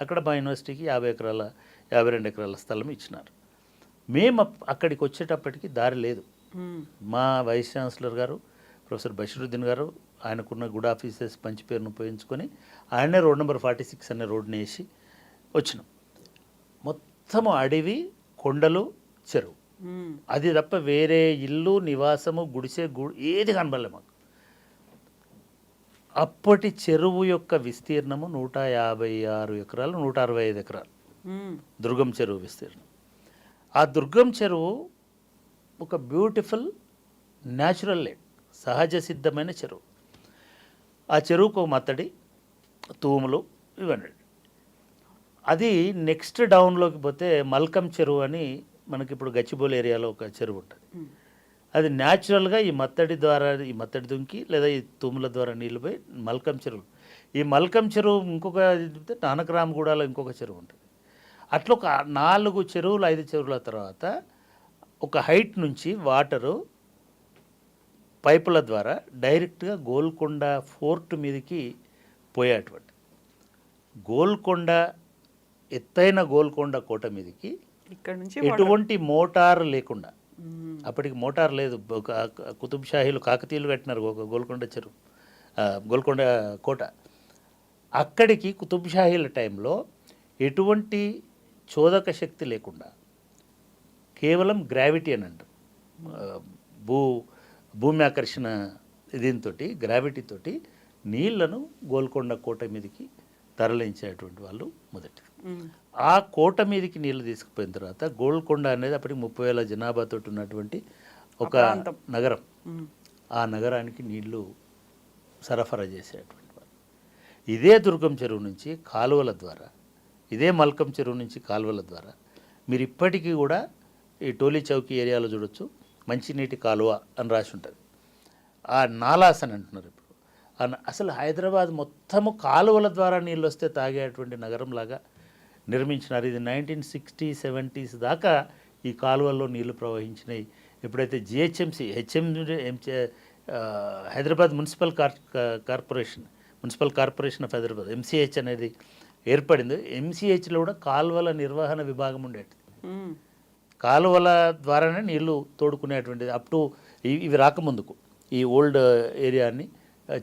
అక్కడ మా యూనివర్సిటీకి 52 ఎకరాల స్థలం ఇచ్చినారు. మేము అక్కడికి వచ్చేటప్పటికి దారి లేదు. మా వైస్ ఛాన్సలర్ గారు ప్రొఫెసర్ బషీరుద్దీన్ గారు ఆయనకున్న గుడ్ ఆఫీసెస్ పంచి పేరును ఉపయోగించుకొని ఆయనే రోడ్ నెంబర్ 46 అనే రోడ్ని వేసి వచ్చినాం. మొత్తము అడవి, కొండలు, చెరువు. అది తప్ప వేరే ఇల్లు, నివాసము, గుడిసె ఏది కనబడలే మాకు. అప్పటి చెరువు యొక్క విస్తీర్ణము 156 ఎకరాలు, 165 ఎకరాలు దుర్గం చెరువు విస్తీర్ణం. ఆ దుర్గం చెరువు ఒక బ్యూటిఫుల్ న్యాచురల్ లేక్, సహజ సిద్ధమైన చెరువు. ఆ చెరువుకు మత్తడి, తూములు ఇవన్నీ. అది నెక్స్ట్ డౌన్లోకి పోతే మల్కం చెరువు అని మనకి ఇప్పుడు గచ్చిబౌలి ఏరియాలో ఒక చెరువు ఉంటుంది. అది న్యాచురల్గా ఈ మత్తడి దుంకి లేదా ఈ తూముల ద్వారా నీళ్ళు పోయి మల్కం చెరువు. ఈ మల్కం చెరువు ఇంకొక నానకరామగూడలో ఇంకొక చెరువు ఉంటుంది. అట్లా ఒక 4 చెరువులు 5 చెరువుల తర్వాత ఒక హైట్ నుంచి వాటరు పైపుల ద్వారా డైరెక్ట్గా గోల్కొండ ఫోర్ట్ మీదకి పోయేటువంటి గోల్కొండ ఎత్తైన గోల్కొండ కోట మీదకి ఇక్కడ నుంచి ఎటువంటి మోటార్ లేకుండా, అప్పటికి మోటార్ లేదు, కుతుబ్ షాహీలు కాకతీయులు కట్టినారు ఒక గోల్కొండ చెరువు, గోల్కొండ కోట. అక్కడికి కుతుబ్ షాహీల టైంలో ఎటువంటి చోదక శక్తి లేకుండా కేవలం గ్రావిటీ అని అంటారు, భూమి ఆకర్షణ దీంతో గ్రావిటీతోటి నీళ్లను గోల్కొండ కోట మీదకి తరలించేటువంటి వాళ్ళు మొదటి. ఆ కోట మీదకి నీళ్లు తీసుకుపోయిన తర్వాత గోల్కొండ అనేది అప్పటికి 30,000 జనాభాతో ఉన్నటువంటి ఒక నగరం. ఆ నగరానికి నీళ్లు సరఫరా చేసేటువంటి వాళ్ళు. ఇదే దుర్గం చెరువు నుంచి కాలువల ద్వారా, ఇదే మల్కం చెరువు నుంచి కాలువల ద్వారా మీరు ఇప్పటికీ కూడా ఈ టోలీ చౌకీ ఏరియాలో చూడొచ్చు, మంచినీటి కాలువ అని రాసి ఉంటుంది. ఆ నాలాస్ అని అంటున్నారు ఇప్పుడు. అసలు హైదరాబాద్ మొత్తము కాలువల ద్వారా నీళ్ళు వస్తే తాగేటువంటి నగరంలాగా నిర్మించినారు. ఇది 1960s, 70s దాకా ఈ కాలువల్లో నీళ్లు ప్రవహించినాయి. ఎప్పుడైతే GHMC Hyderabad municipal corporation of Hyderabad MCh అనేది ఏర్పడింది. ఎంసీహెచ్లో కూడా కాలువల నిర్వహణ విభాగం ఉండేది. కాలువల ద్వారానే నీళ్లు తోడుకునేటువంటిది అప్ టు ఇవి రాకముందుకు ఈ ఓల్డ్ ఏరియాని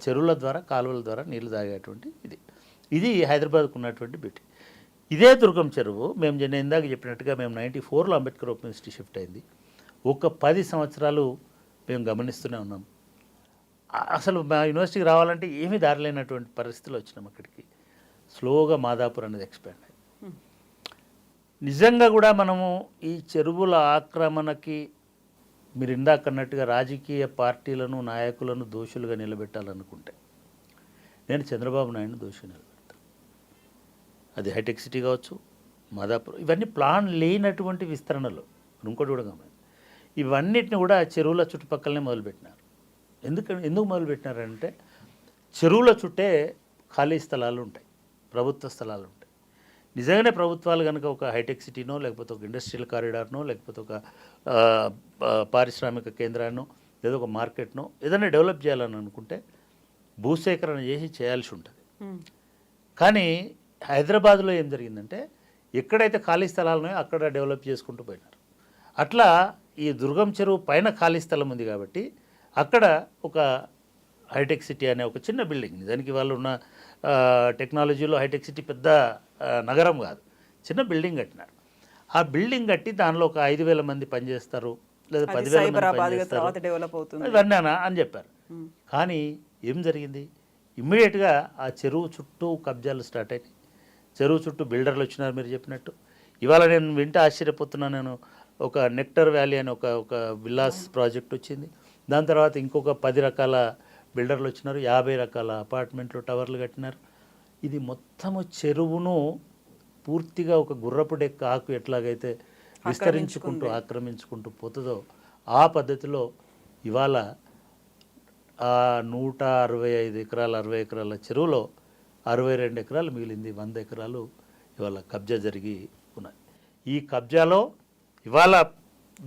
చెరువుల ద్వారా కాలువల ద్వారా నీళ్లు తాగేటువంటి ఇది హైదరాబాద్కు ఉన్నటువంటి బ్యూటీ. ఇదే దుర్గం చెరువు నేను ఇందాక చెప్పినట్టుగా మేము 94లో అంబేద్కర్ ఓపెన్ యూనివర్సిటీ షిఫ్ట్ అయింది. ఒక 10 సంవత్సరాలు మేము గమనిస్తూనే ఉన్నాం. అసలు మా యూనివర్సిటీకి రావాలంటే ఏమీ దారిలేనటువంటి పరిస్థితులు వచ్చినాం. అక్కడికి స్లోగా మాదాపూర్ అనేది ఎక్స్పాండ్ అయింది. నిజంగా కూడా మనము ఈ చెరువుల ఆక్రమణకి మీరు ఇందాక అన్నట్టుగా రాజకీయ పార్టీలను నాయకులను దోషులుగా నిలబెట్టాలనుకుంటే నేను చంద్రబాబు నాయుడుని దోషిగా నిలబెడతాను. అది హైటెక్ సిటీ కావచ్చు, మాదాపూర్, ఇవన్నీ ప్లాన్ లేనటువంటి విస్తరణలు. ఇంకోటి కూడా గమనించి ఇవన్నిటిని కూడా చెరువుల చుట్టుపక్కలనే మొదలుపెట్టినారు. ఎందుకు మొదలుపెట్టినారంటే చెరువుల చుట్టే ఖాళీ స్థలాలు ఉంటాయి, ప్రభుత్వ స్థలాలు ఉంటాయి. నిజంగానే ప్రభుత్వాలు కనుక ఒక హైటెక్ సిటీనో లేకపోతే ఒక ఇండస్ట్రియల్ కారిడార్నో లేకపోతే ఒక పారిశ్రామిక కేంద్రాన్నో లేదా ఒక మార్కెట్నో ఏదైనా డెవలప్ చేయాలని అనుకుంటే భూసేకరణ చేయాల్సి ఉంటుంది. కానీ హైదరాబాద్లో ఏం జరిగిందంటే ఎక్కడైతే ఖాళీ స్థలాలు ఉన్నాయో అక్కడ డెవలప్ చేసుకుంటూ పోయినారు. అట్లా ఈ దుర్గం చెరువు పైన ఖాళీ స్థలం ఉంది కాబట్టి అక్కడ ఒక హైటెక్ సిటీ అనే ఒక చిన్న బిల్డింగ్, దానికి వాళ్ళు ఉన్న టెక్నాలజీలో హైటెక్ సిటీ పెద్ద నగరం కాదు, చిన్న బిల్డింగ్ కట్టినారు. ఆ బిల్డింగ్ కట్టి దానిలో ఒక 5,000 మంది పనిచేస్తారు లేదా 10,000 మంది పనిచేస్తారు ఇవన్నీ అని చెప్పారు. కానీ ఏం జరిగింది? ఇమ్మీడియట్గా ఆ చెరువు చుట్టూ కబ్జాలు స్టార్ట్ అయినాయి. చెరువు చుట్టూ బిల్డర్లు వచ్చినారు మీరు చెప్పినట్టు. ఇవాళ నేను వింటే ఆశ్చర్యపోతున్నాను. నేను ఒక నెక్టర్ వ్యాలీ అని ఒక విల్లాస్ ప్రాజెక్ట్ వచ్చింది. దాని తర్వాత ఇంకొక 10 రకాల బిల్డర్లు వచ్చినారు, 50 రకాల అపార్ట్మెంట్లు టవర్లు కట్టినారు. ఇది మొత్తము చెరువును పూర్తిగా ఒక గుర్రపు డెక్క ఆకు ఎట్లాగైతే విస్తరించుకుంటూ ఆక్రమించుకుంటూ పోతుందో ఆ పద్ధతిలో ఇవాళ 165 ఎకరాల 60 ఎకరాల చెరువులో 62 ఎకరాలు మిగిలింది. 100 ఎకరాలు ఇవాళ కబ్జా జరిగి ఉన్నాయి. ఈ కబ్జాలో ఇవాళ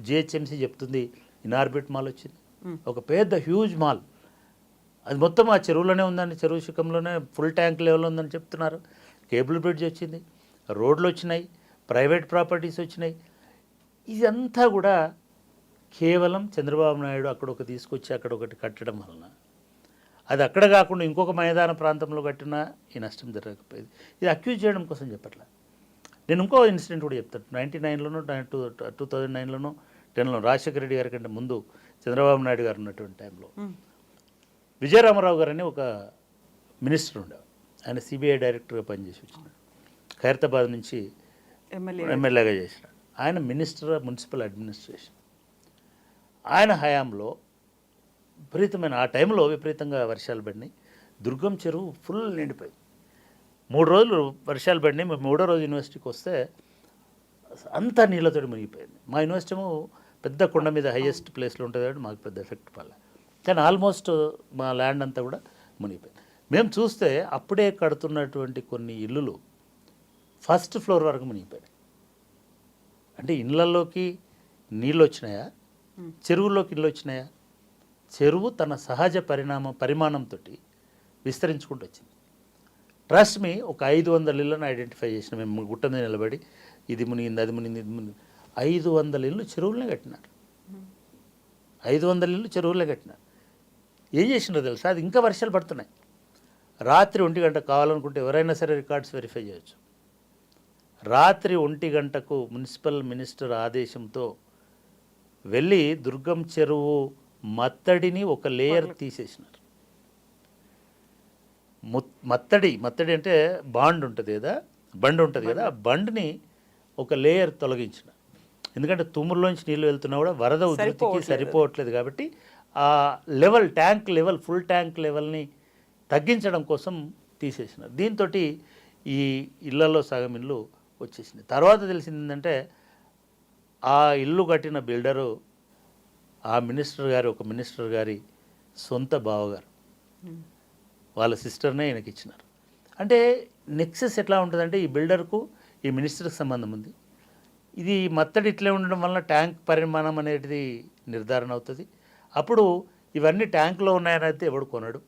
జిహెచ్ఎంసీ చెప్తుంది ఇనార్బిట్ మాల్ వచ్చింది, ఒక పెద్ద హ్యూజ్ మాల్. అది మొత్తం ఆ చెరువులోనే ఉందండి, చెరువు శిఖంలోనే ఫుల్ ట్యాంక్ లెవెల్లో ఉందని చెప్తున్నారు. కేబుల్ బ్రిడ్జ్ వచ్చింది, రోడ్లు వచ్చినాయి, ప్రైవేట్ ప్రాపర్టీస్ వచ్చినాయి. ఇదంతా కూడా కేవలం చంద్రబాబు నాయుడు అక్కడ ఒక తీసుకొచ్చి అక్కడ ఒకటి కట్టడం వలన, అది అక్కడ కాకుండా ఇంకొక మైదాన ప్రాంతంలో కట్టినా ఈ నష్టం జరగకపోయేది. ఇది అక్యూజ్ చేయడం కోసం చెప్పట్లా. నేను ఇంకో ఇన్సిడెంట్ కూడా చెప్తాను. 99లోనో 2009లోనో 10లో రాజశేఖర రెడ్డి గారి కంటే ముందు చంద్రబాబు నాయుడు గారు ఉన్నటువంటి టైంలో విజయరామారావు గారు అని ఒక మినిస్టర్ ఉండేవారు. ఆయన సిబిఐ డైరెక్టర్గా పనిచేసి వచ్చినాడు. ఖైరతాబాద్ నుంచి ఎమ్మెల్యేగా చేసినాడు. ఆయన మినిస్టర్ మున్సిపల్ అడ్మినిస్ట్రేషన్. ఆయన హయాంలో ఆ టైంలో విపరీతంగా వర్షాలు పడినాయి. దుర్గం చెరువు ఫుల్ నిండిపోయింది. 3 రోజులు వర్షాలు పడినాయి. మేము 3వ రోజు యూనివర్సిటీకి వస్తే అంతా నీళ్ళతో మునిగిపోయింది. మా యూనివర్సిటీ పెద్ద కొండ మీద హైయెస్ట్ ప్లేస్లో ఉంటుంది కాబట్టి మాకు పెద్ద ఎఫెక్ట్ పడలే. కానీ ఆల్మోస్ట్ మా ల్యాండ్ అంతా కూడా మునిగిపోయింది. మేము చూస్తే అప్పుడే కడుతున్నటువంటి కొన్ని ఇల్లులు ఫస్ట్ ఫ్లోర్ వరకు మునిగిపోయాయి. అంటే ఇళ్ళల్లోకి నీళ్ళు వచ్చినాయా, చెరువుల్లోకి ఇళ్ళు వచ్చినాయా? చెరువు తన సహజ పరిమాణంతో విస్తరించుకుంటూ వచ్చింది. ట్రస్ట్ మీ, ఒక 500 ఇళ్ళను ఐడెంటిఫై చేసిన మేము గుట్ట మీద నిలబడి ఇది మునిగింది, అది మునిగింది, ఇది మునిగింది. 500 ఇళ్ళు చెరువులనే కట్టినారు. 500 ఇళ్ళు చెరువులే కట్టినారు. ఏం చేసినారో తెలుసా? అది ఇంకా వర్షాలు పడుతున్నాయి. రాత్రి 1 గంట కావాలనుకుంటే ఎవరైనా సరే రికార్డ్స్ వెరిఫై చేయొచ్చు. రాత్రి 1 గంటకు మున్సిపల్ మినిస్టర్ ఆదేశంతో వెళ్ళి దుర్గం చెరువు మత్తడిని ఒక లేయర్ తీసేసినారు. మత్తడి అంటే బండ్ ఉంటుంది కదా, ఆ బండ్ని ఒక లేయర్ తొలగించిన. ఎందుకంటే తుమ్మురులోంచి నీళ్ళు వెళ్తున్నా కూడా వరద ఉధృతికి సరిపోవట్లేదు కాబట్టి ఆ లెవెల్, ఫుల్ ట్యాంక్ లెవెల్ని తగ్గించడం కోసం తీసేసినారు. దీంతో ఈ ఇళ్లలో సగం ఇల్లు వచ్చేసింది. తర్వాత తెలిసింది ఏంటంటే ఆ ఇల్లు కట్టిన బిల్డరు ఒక మినిస్టర్ గారి సొంత బావగారు, వాళ్ళ సిస్టర్నే ఈయనకి ఇచ్చినారు. అంటే నెక్సెస్ ఎట్లా ఉంటుందంటే ఈ బిల్డర్కు ఈ మినిస్టర్కి సంబంధం ఉంది, ఇది మత్తడి ఇట్లే ఉండడం వలన ట్యాంక్ పరిమాణం అనేది నిర్ధారణ అవుతుంది. అప్పుడు ఇవన్నీ ట్యాంకులో ఉన్నాయని అయితే ఎవడు కొనడు.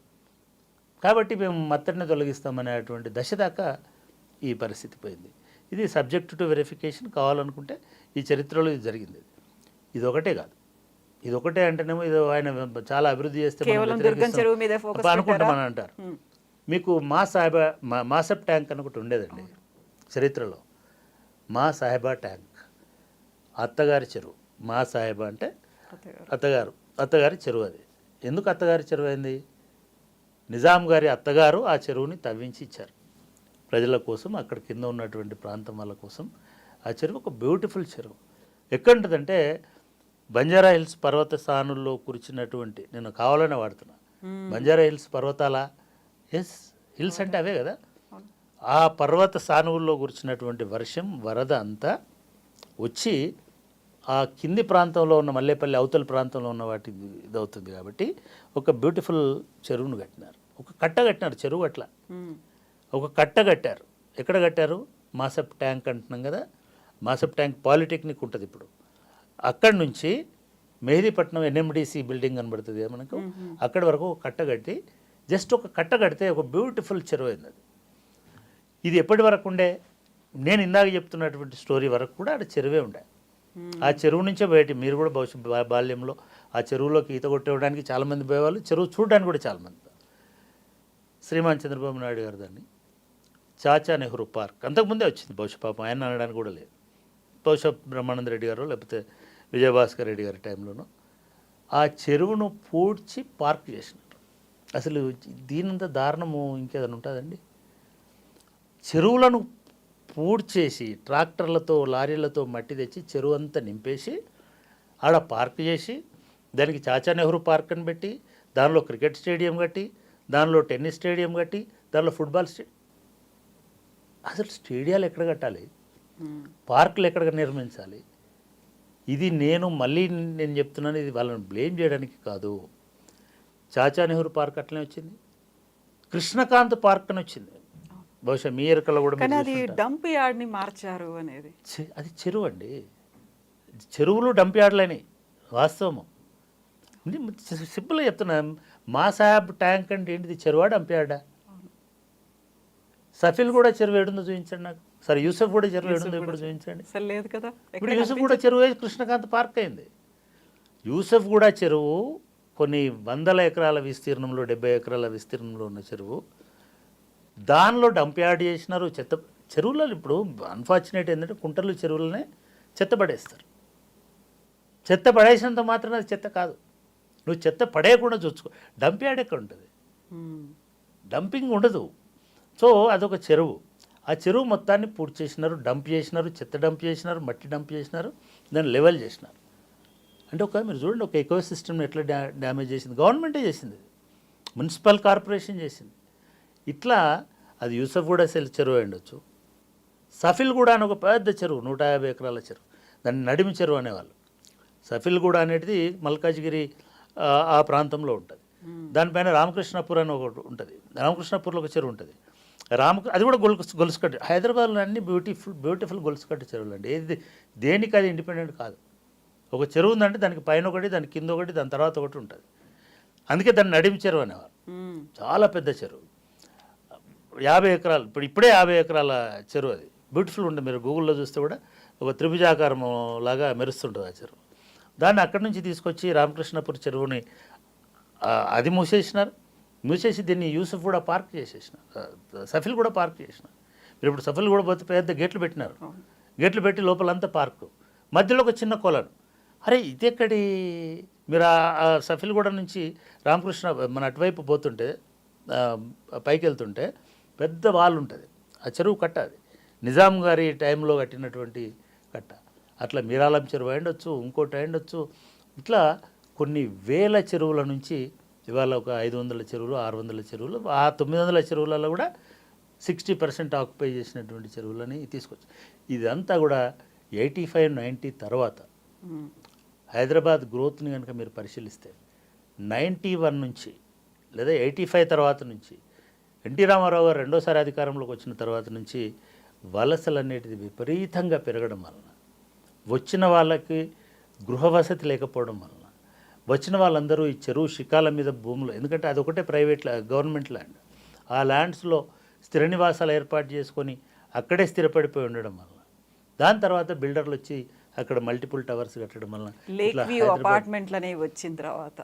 కాబట్టి మేము మత్తడిని తొలగిస్తామనేటువంటి దశ దాకా ఈ పరిస్థితి పోయింది. ఇది సబ్జెక్ట్ టు వెరిఫికేషన్. కావాలనుకుంటే ఈ చరిత్రలో ఇది జరిగింది. ఇది ఒకటే కాదు, ఇది ఒకటే అంటేనేమో ఇది ఆయన చాలా అభివృద్ధి చేస్తే కేవలం దుర్గం చెరువు మీద ఫోకస్ అనుకుంటామని అంటారు. మీకు మాసప్ ట్యాంక్ అని ఒకటి ఉండేదండి చరిత్రలో. మా సాహెబా ట్యాంక్, అత్తగారి చెరువు. మా సాహెబా అంటే అత్తగారి చెరువు. అది ఎందుకు అత్తగారి చెరువు అయింది? నిజాం గారి అత్తగారు ఆ చెరువుని తవ్వించి ఇచ్చారు ప్రజల కోసం, అక్కడ కింద ఉన్నటువంటి ప్రాంతం వాళ్ళ కోసం. ఆ చెరువు ఒక బ్యూటిఫుల్ చెరువు. ఎక్కడుంటుందంటే బంజారా హిల్స్ పర్వత స్థానుల్లో కురిచినటువంటి, నేను కావాలనే వాడుతున్నా, బంజారా హిల్స్ పర్వతాల, ఎస్ హిల్స్ అంటే అవే కదా, ఆ పర్వత సానువుల్లో కురిచినటువంటి వర్షం వరద అంతా వచ్చి ఆ కింది ప్రాంతంలో ఉన్న మల్లేపల్లి అవతల ప్రాంతంలో ఉన్న వాటి ఇదవుతుంది. కాబట్టి ఒక బ్యూటిఫుల్ చెరువును కట్టినారు, ఒక కట్ట కట్టినారు. చెరువు అట్లా ఒక కట్ట కట్టారు. ఎక్కడ కట్టారు? మాసప్ ట్యాంక్ అంటున్నాం కదా, మాసప్ ట్యాంక్ పాలిటెక్నిక్ ఉంటుంది ఇప్పుడు. అక్కడి నుంచి మెహదీపట్నం ఎన్ఎండిసి బిల్డింగ్ కనబడుతుంది కదా మనకు, అక్కడి వరకు ఒక కట్ట కట్టి, జస్ట్ ఒక కట్ట కడితే ఒక బ్యూటిఫుల్ చెరువు అయింది. అది ఇది ఎప్పటి వరకు ఉండే? నేను ఇందాక చెప్తున్నటువంటి స్టోరీ వరకు కూడా అక్కడ చెరువే ఉండే. ఆ చెరువు నుంచే బయట, మీరు కూడా బాల్యంలో ఆ చెరువులోకి ఈత కొట్టేయడానికి చాలామంది పోయేవాళ్ళు, చెరువు చూడడానికి కూడా చాలామంది. శ్రీమాన్ చంద్రబాబు నాయుడు గారు దాన్ని చాచా నెహ్రూ పార్క్, అంతకుముందే వచ్చింది బహుశా, పాపం ఆయన అనడానికి కూడా లేదు, బహుశా బ్రహ్మానంద రెడ్డి గారు లేకపోతే విజయభాస్కర్ రెడ్డి గారి టైంలోనూ ఆ చెరువును పూడ్చి పార్క్ చేసినారు. అసలు దీనంత దారుణము ఇంకేదైనా ఉంటుందండి? చెరువులను పూడ్చేసి ట్రాక్టర్లతో లారీలతో మట్టి తెచ్చి చెరువు అంతా నింపేసి ఆడ పార్క్ చేసి, దానికి చాచా నెహ్రూ పార్క్ అని పెట్టి, దానిలో క్రికెట్ స్టేడియం కట్టి, దానిలో టెన్నిస్ స్టేడియం కట్టి, దానిలో ఫుట్బాల్ అసలు స్టేడియాలు ఎక్కడ కట్టాలి? పార్కులు ఎక్కడ నిర్మించాలి? ఇది నేను చెప్తున్నాను, ఇది వాళ్ళని బ్లేమ్ చేయడానికి కాదు. చాచా నెహ్రూ పార్క్ అట్లనే వచ్చింది, కృష్ణకాంత్ పార్క్ అని వచ్చింది, బహుశా మీ ఎరకలో కూడా. కానీ అది డంప్ యార్డ్ని మార్చారు అనేది. అది చెరువు అండి, చెరువులు డంప్ యార్డ్లని వాస్తవము. సింపుల్గా చెప్తున్నా, మా సాహెబ్ ట్యాంక్ అంటే ఏంటిది? చెరువా డంప్ యార్డా? సఫిల్ కూడా చెరువు ఏడుందో చూపించండి నాకు. సరే యూసఫ్ కూడా చెరువు ఏడుందో ఇప్పుడు చూపించండి. లేదు కదా, ఇప్పుడు యూసఫ్ కూడా చెరువు కృష్ణకాంత్ పార్క్ అయింది. యూసఫ్ కూడా చెరువు కొన్ని వందల ఎకరాల విస్తీర్ణంలో, 70 ఎకరాల విస్తీర్ణంలో ఉన్న చెరువు. దానిలో డంప్ యార్డ్ చేసినారు. చెరువులలో ఇప్పుడు అన్ఫార్చునేట్ ఏంటంటే కుంటలు చెరువులనే చెత్త పడేస్తారు. చెత్త పడేసినంత మాత్రం అది చెత్త కాదు. నువ్వు చెత్త పడేయకుండా చూసుకో. డంప్ యార్డ్ ఎక్కడ ఉంటుంది? డంపింగ్ ఉండదు. సో అదొక చెరువు. ఆ చెరువు మొత్తాన్ని పూర్తి చేసినారు, డంప్ చేసినారు, చెత్త డంప్ చేసినారు, మట్టి డంప్ చేసినారు, దాన్ని లెవెల్ చేసినారు. అంటే మీరు చూడండి, ఒక ఎకో సిస్టమ్ని ఎట్లా డ్యామేజ్ చేసింది. గవర్నమెంటే చేసింది, మున్సిపల్ కార్పొరేషన్ చేసింది. ఇట్లా అది యూసఫ్ కూడా చెరువు ఉండొచ్చు. సఫిల్ కూడా అని ఒక పెద్ద చెరువు, 150 ఎకరాల చెరువు, దాన్ని నడిమి చెరువు అనేవాళ్ళు. సఫిల్ కూడా అనేది మల్కాజ్గిరి ఆ ప్రాంతంలో ఉంటుంది. దానిపైన రామకృష్ణపూర్ అని ఒకటి ఉంటుంది. రామకృష్ణపూర్లో ఒక చెరువు ఉంటుంది. అది కూడా గొలుసు కట్టు. హైదరాబాద్లో అన్ని బ్యూటిఫుల్ గొలుసు కట్టు చెరువులు అండి. ఏది దేనికి అది ఇండిపెండెంట్ కాదు. ఒక చెరువు ఉందంటే దానికి పైన ఒకటి, దాని కింద ఒకటి, దాని తర్వాత ఒకటి ఉంటుంది. అందుకే దాన్ని నడిమి చెరువు అనేవారు. చాలా పెద్ద చెరువు, 50 ఎకరాలు. ఇప్పుడే 50 ఎకరాల చెరువు. అది బ్యూటిఫుల్ ఉంటుంది. మీరు గూగుల్లో చూస్తే కూడా ఒక త్రిభుజాకారం లాగా మెరుస్తుంటుంది ఆ చెరువు. దాన్ని అక్కడి నుంచి తీసుకొచ్చి రామకృష్ణపూర్ చెరువుని అది మూసేసి దీన్ని యూసఫ్ కూడా పార్క్ చేసేసినారు, సఫిల్ కూడా పార్క్ చేసినారు. మీరు ఇప్పుడు సఫిల్ కూడా పోతే పెద్ద గేట్లు పెట్టినారు. గేట్లు పెట్టి లోపలంతా పార్కు, మధ్యలో ఒక చిన్న కొలను. అరే ఇది ఎక్కడి? మీరు ఆ సఫిల్ కూడా నుంచి రామకృష్ణ మన అటువైపు పోతుంటే, పైకి వెళ్తుంటే పెద్ద వాల్ ఉంటుంది. ఆ చెరువు కట్ట, అది నిజాం గారి టైంలో కట్టినటువంటి కట్ట. అట్లా మీరాలం చెరువు అయిండొచ్చు, ఇంకోటి అయిండొచ్చు. ఇట్లా కొన్ని వేల చెరువుల నుంచి ఇవాళ ఒక 500 చెరువులు, 600 చెరువులు, ఆ 900 చెరువులలో కూడా 60% ఆక్యుపై చేసినటువంటి చెరువులని తీసుకొచ్చి, ఇదంతా కూడా 85-90 తర్వాత హైదరాబాద్ గ్రోత్ని కనుక మీరు పరిశీలిస్తే 91 నుంచి లేదా 85 తర్వాత నుంచి ఎన్టీ రామారావు గారు రెండోసారి అధికారంలోకి వచ్చిన తర్వాత నుంచి వలసలు అనేటిది విపరీతంగా పెరగడం వలన వచ్చిన వాళ్ళకి గృహ వసతి లేకపోవడం వలన వచ్చిన వాళ్ళందరూ ఈ చెరువు శిఖాల మీద భూములు, ఎందుకంటే అదొకటే ప్రైవేట్ గవర్నమెంట్ ల్యాండ్, ఆ ల్యాండ్స్లో స్థిర నివాసాలు ఏర్పాటు చేసుకొని అక్కడే స్థిరపడిపోయి ఉండడం వల్ల దాని తర్వాత బిల్డర్లు వచ్చి అక్కడ మల్టిపుల్ టవర్స్ కట్టడం వల్ల లేక్ వ్యూ అపార్ట్మెంట్లనే వచ్చిన తర్వాత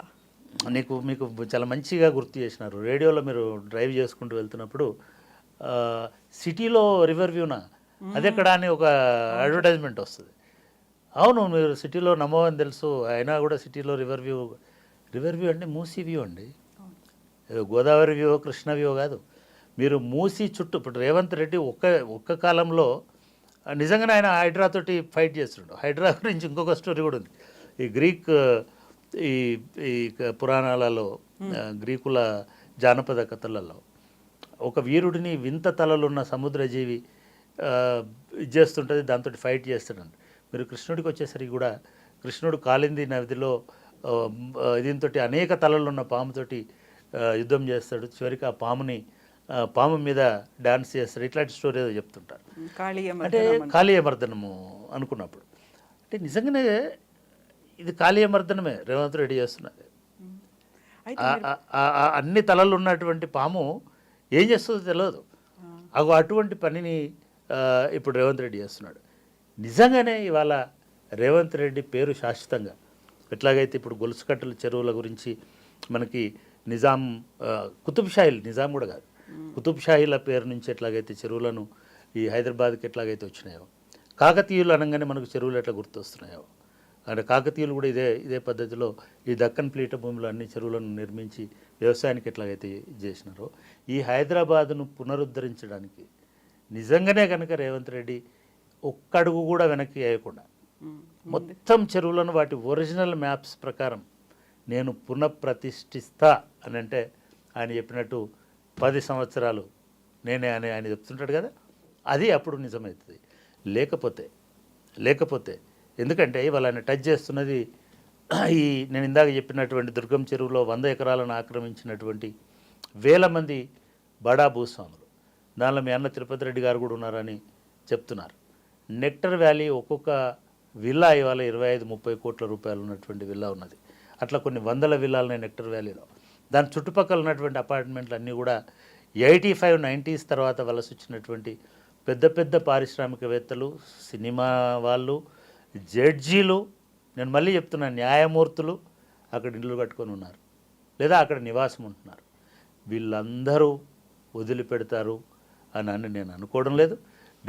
మీకు చాలా మంచిగా గుర్తు చేసినారు. రేడియోలో మీరు డ్రైవ్ చేసుకుంటూ వెళ్తున్నప్పుడు సిటీలో రివర్ వ్యూనా అదెక్కడ అని ఒక అడ్వర్టైజ్మెంట్ వస్తుంది. అవును, మీరు సిటీలో నమ్మవని తెలుసు, అయినా కూడా సిటీలో రివర్ వ్యూ అంటే మూసీ వ్యూ అండి, గోదావరి వ్యూ కృష్ణ వ్యూ కాదు. మీరు మూసీ చుట్టూ ఇప్పుడు రేవంత్ రెడ్డి ఒక్క కాలంలో నిజంగానే ఆయన హైడ్రాతోటి ఫైట్ చేస్తుండు. హైడ్రా గురించి ఇంకొక స్టోరీ కూడా ఉంది. ఈ గ్రీక్ ఈ ఈ పురాణాలలో గ్రీకుల జానపద కథలలో ఒక వీరుడిని వింత తలలున్న సముద్రజీవి ఇది చేస్తుంటుంది, దాంతో ఫైట్ చేస్తాడండి. మీరు కృష్ణుడికి వచ్చేసరికి కూడా కృష్ణుడు కాళింది నదిలో దీంతో అనేక తలలున్న పాముతోటి యుద్ధం చేస్తాడు. చివరికి ఆ పాము మీద డాన్స్ చేస్తాడు. ఇట్లాంటి స్టోరీ ఏదో చెప్తుంటారు. అంటే కాళీయమర్దనము అనుకున్నప్పుడు అంటే నిజంగానే ఇది కాళీయమర్దనమే రేవంత్ రెడ్డి చేస్తున్నది. అన్ని తలలు ఉన్నటువంటి పాము ఏం చేస్తుందో తెలియదు. అటువంటి పనిని ఇప్పుడు రేవంత్ రెడ్డి చేస్తున్నాడు. నిజంగానే ఇవాళ రేవంత్ రెడ్డి పేరు శాశ్వతంగా ఎట్లాగైతే ఇప్పుడు గొలుసుకట్టల చెరువుల గురించి మనకి నిజాం కుతుబ్షాహీలు, నిజాం కూడా కాదు, కుతుబ్షాహీల పేరు నుంచి ఎట్లాగైతే చెరువులను ఈ హైదరాబాద్కి ఎట్లాగైతే వచ్చినాయో, కాకతీయులు అనగానే మనకు చెరువులు ఎట్లా గుర్తొస్తున్నాయో, అంటే కాకతీయులు కూడా ఇదే పద్ధతిలో ఈ దక్కన్ పీఠభూమిలో అన్ని చెరువులను నిర్మించి వ్యవసాయానికి ఎట్లాగైతే చేసినారో, ఈ హైదరాబాదును పునరుద్ధరించడానికి నిజంగానే కనుక రేవంత్ రెడ్డి ఒక్కడుగు కూడా వెనక్కి వేయకుండా మొత్తం చెరువులను వాటి ఒరిజినల్ మ్యాప్స్ ప్రకారం నేను పునఃప్రతిష్ఠిస్తా అని అంటే ఆయన చెప్పినట్టు 10 సంవత్సరాలు నేనే అని ఆయన చెప్తుంటాడు కదా, అది అప్పుడు నిజమవుతుంది. లేకపోతే ఎందుకంటే ఇవాళ ఆయన టచ్ చేస్తున్నది ఈ నేను ఇందాక చెప్పినటువంటి దుర్గం చెరువులో 100 ఎకరాలను ఆక్రమించినటువంటి వేల మంది బడా భూస్వాములు, దానిలో మీ అన్న తిరుపతి రెడ్డి గారు కూడా ఉన్నారని చెప్తున్నారు. నెక్టర్ వ్యాలీ ఒక్కొక్క విల్లా ఇవాళ 25-30 కోట్ల రూపాయలు ఉన్నటువంటి విల్లా ఉన్నది. అట్లా కొన్ని వందల విల్లాలున్నాయి నెక్టర్ వ్యాలీలో. దాని చుట్టుపక్కల ఉన్నటువంటి అపార్ట్మెంట్లు అన్నీ కూడా 85-90s తర్వాత వలస వచ్చినటువంటి పెద్ద పెద్ద పారిశ్రామికవేత్తలు, సినిమా వాళ్ళు, జడ్జీలు, నేను మళ్ళీ చెప్తున్నాను న్యాయమూర్తులు అక్కడ ఇళ్ళు కట్టుకొని ఉన్నారు లేదా అక్కడ నివాసం ఉంటున్నారు. వీళ్ళందరూ వదిలిపెడతారు అని నేను అనుకోవడం లేదు.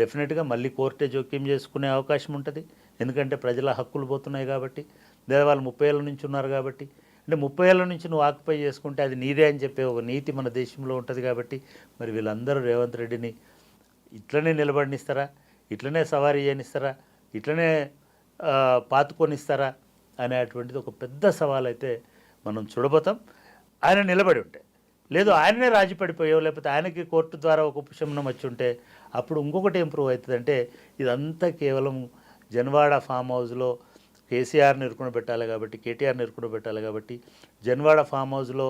డెఫినెట్గా మళ్ళీ కోర్టే జోక్యం చేసుకునే అవకాశం ఉంటుంది. ఎందుకంటే ప్రజల హక్కులు పోతున్నాయి కాబట్టి, లేదా వాళ్ళు 30 ఏళ్ళ నుంచి ఉన్నారు కాబట్టి. అంటే 30 ఏళ్ళ నుంచి నువ్వు ఆక్యుపై చేసుకుంటే అది నీదే అని చెప్పే ఒక నీతి మన దేశంలో ఉంటుంది కాబట్టి, మరి వీళ్ళందరూ రేవంత్ రెడ్డిని ఇట్లనే నిలబడినిస్తారా, ఇట్లనే సవారీ చేయనిస్తారా, ఇట్లనే పాతుకొనిస్తారా అనేటువంటిది ఒక పెద్ద సవాల్ అయితే మనం చూడబోతాం. ఆయన నిలబడి ఉంటే, లేదు ఆయననే రాజీ పడిపోయావు, లేకపోతే ఆయనకి కోర్టు ద్వారా ఒక ఉపశమనం వచ్చి ఉంటే అప్పుడు ఇంకొకటి ఇంప్రూవ్ అవుతుంది. అంటే ఇదంతా కేవలం జన్వాడ ఫామ్ హౌస్లో కేసీఆర్ని ఇరుకుని పెట్టాలి కాబట్టి, కేటీఆర్ని ఇరుకుని పెట్టాలి కాబట్టి, జన్వాడ ఫామ్ హౌస్లో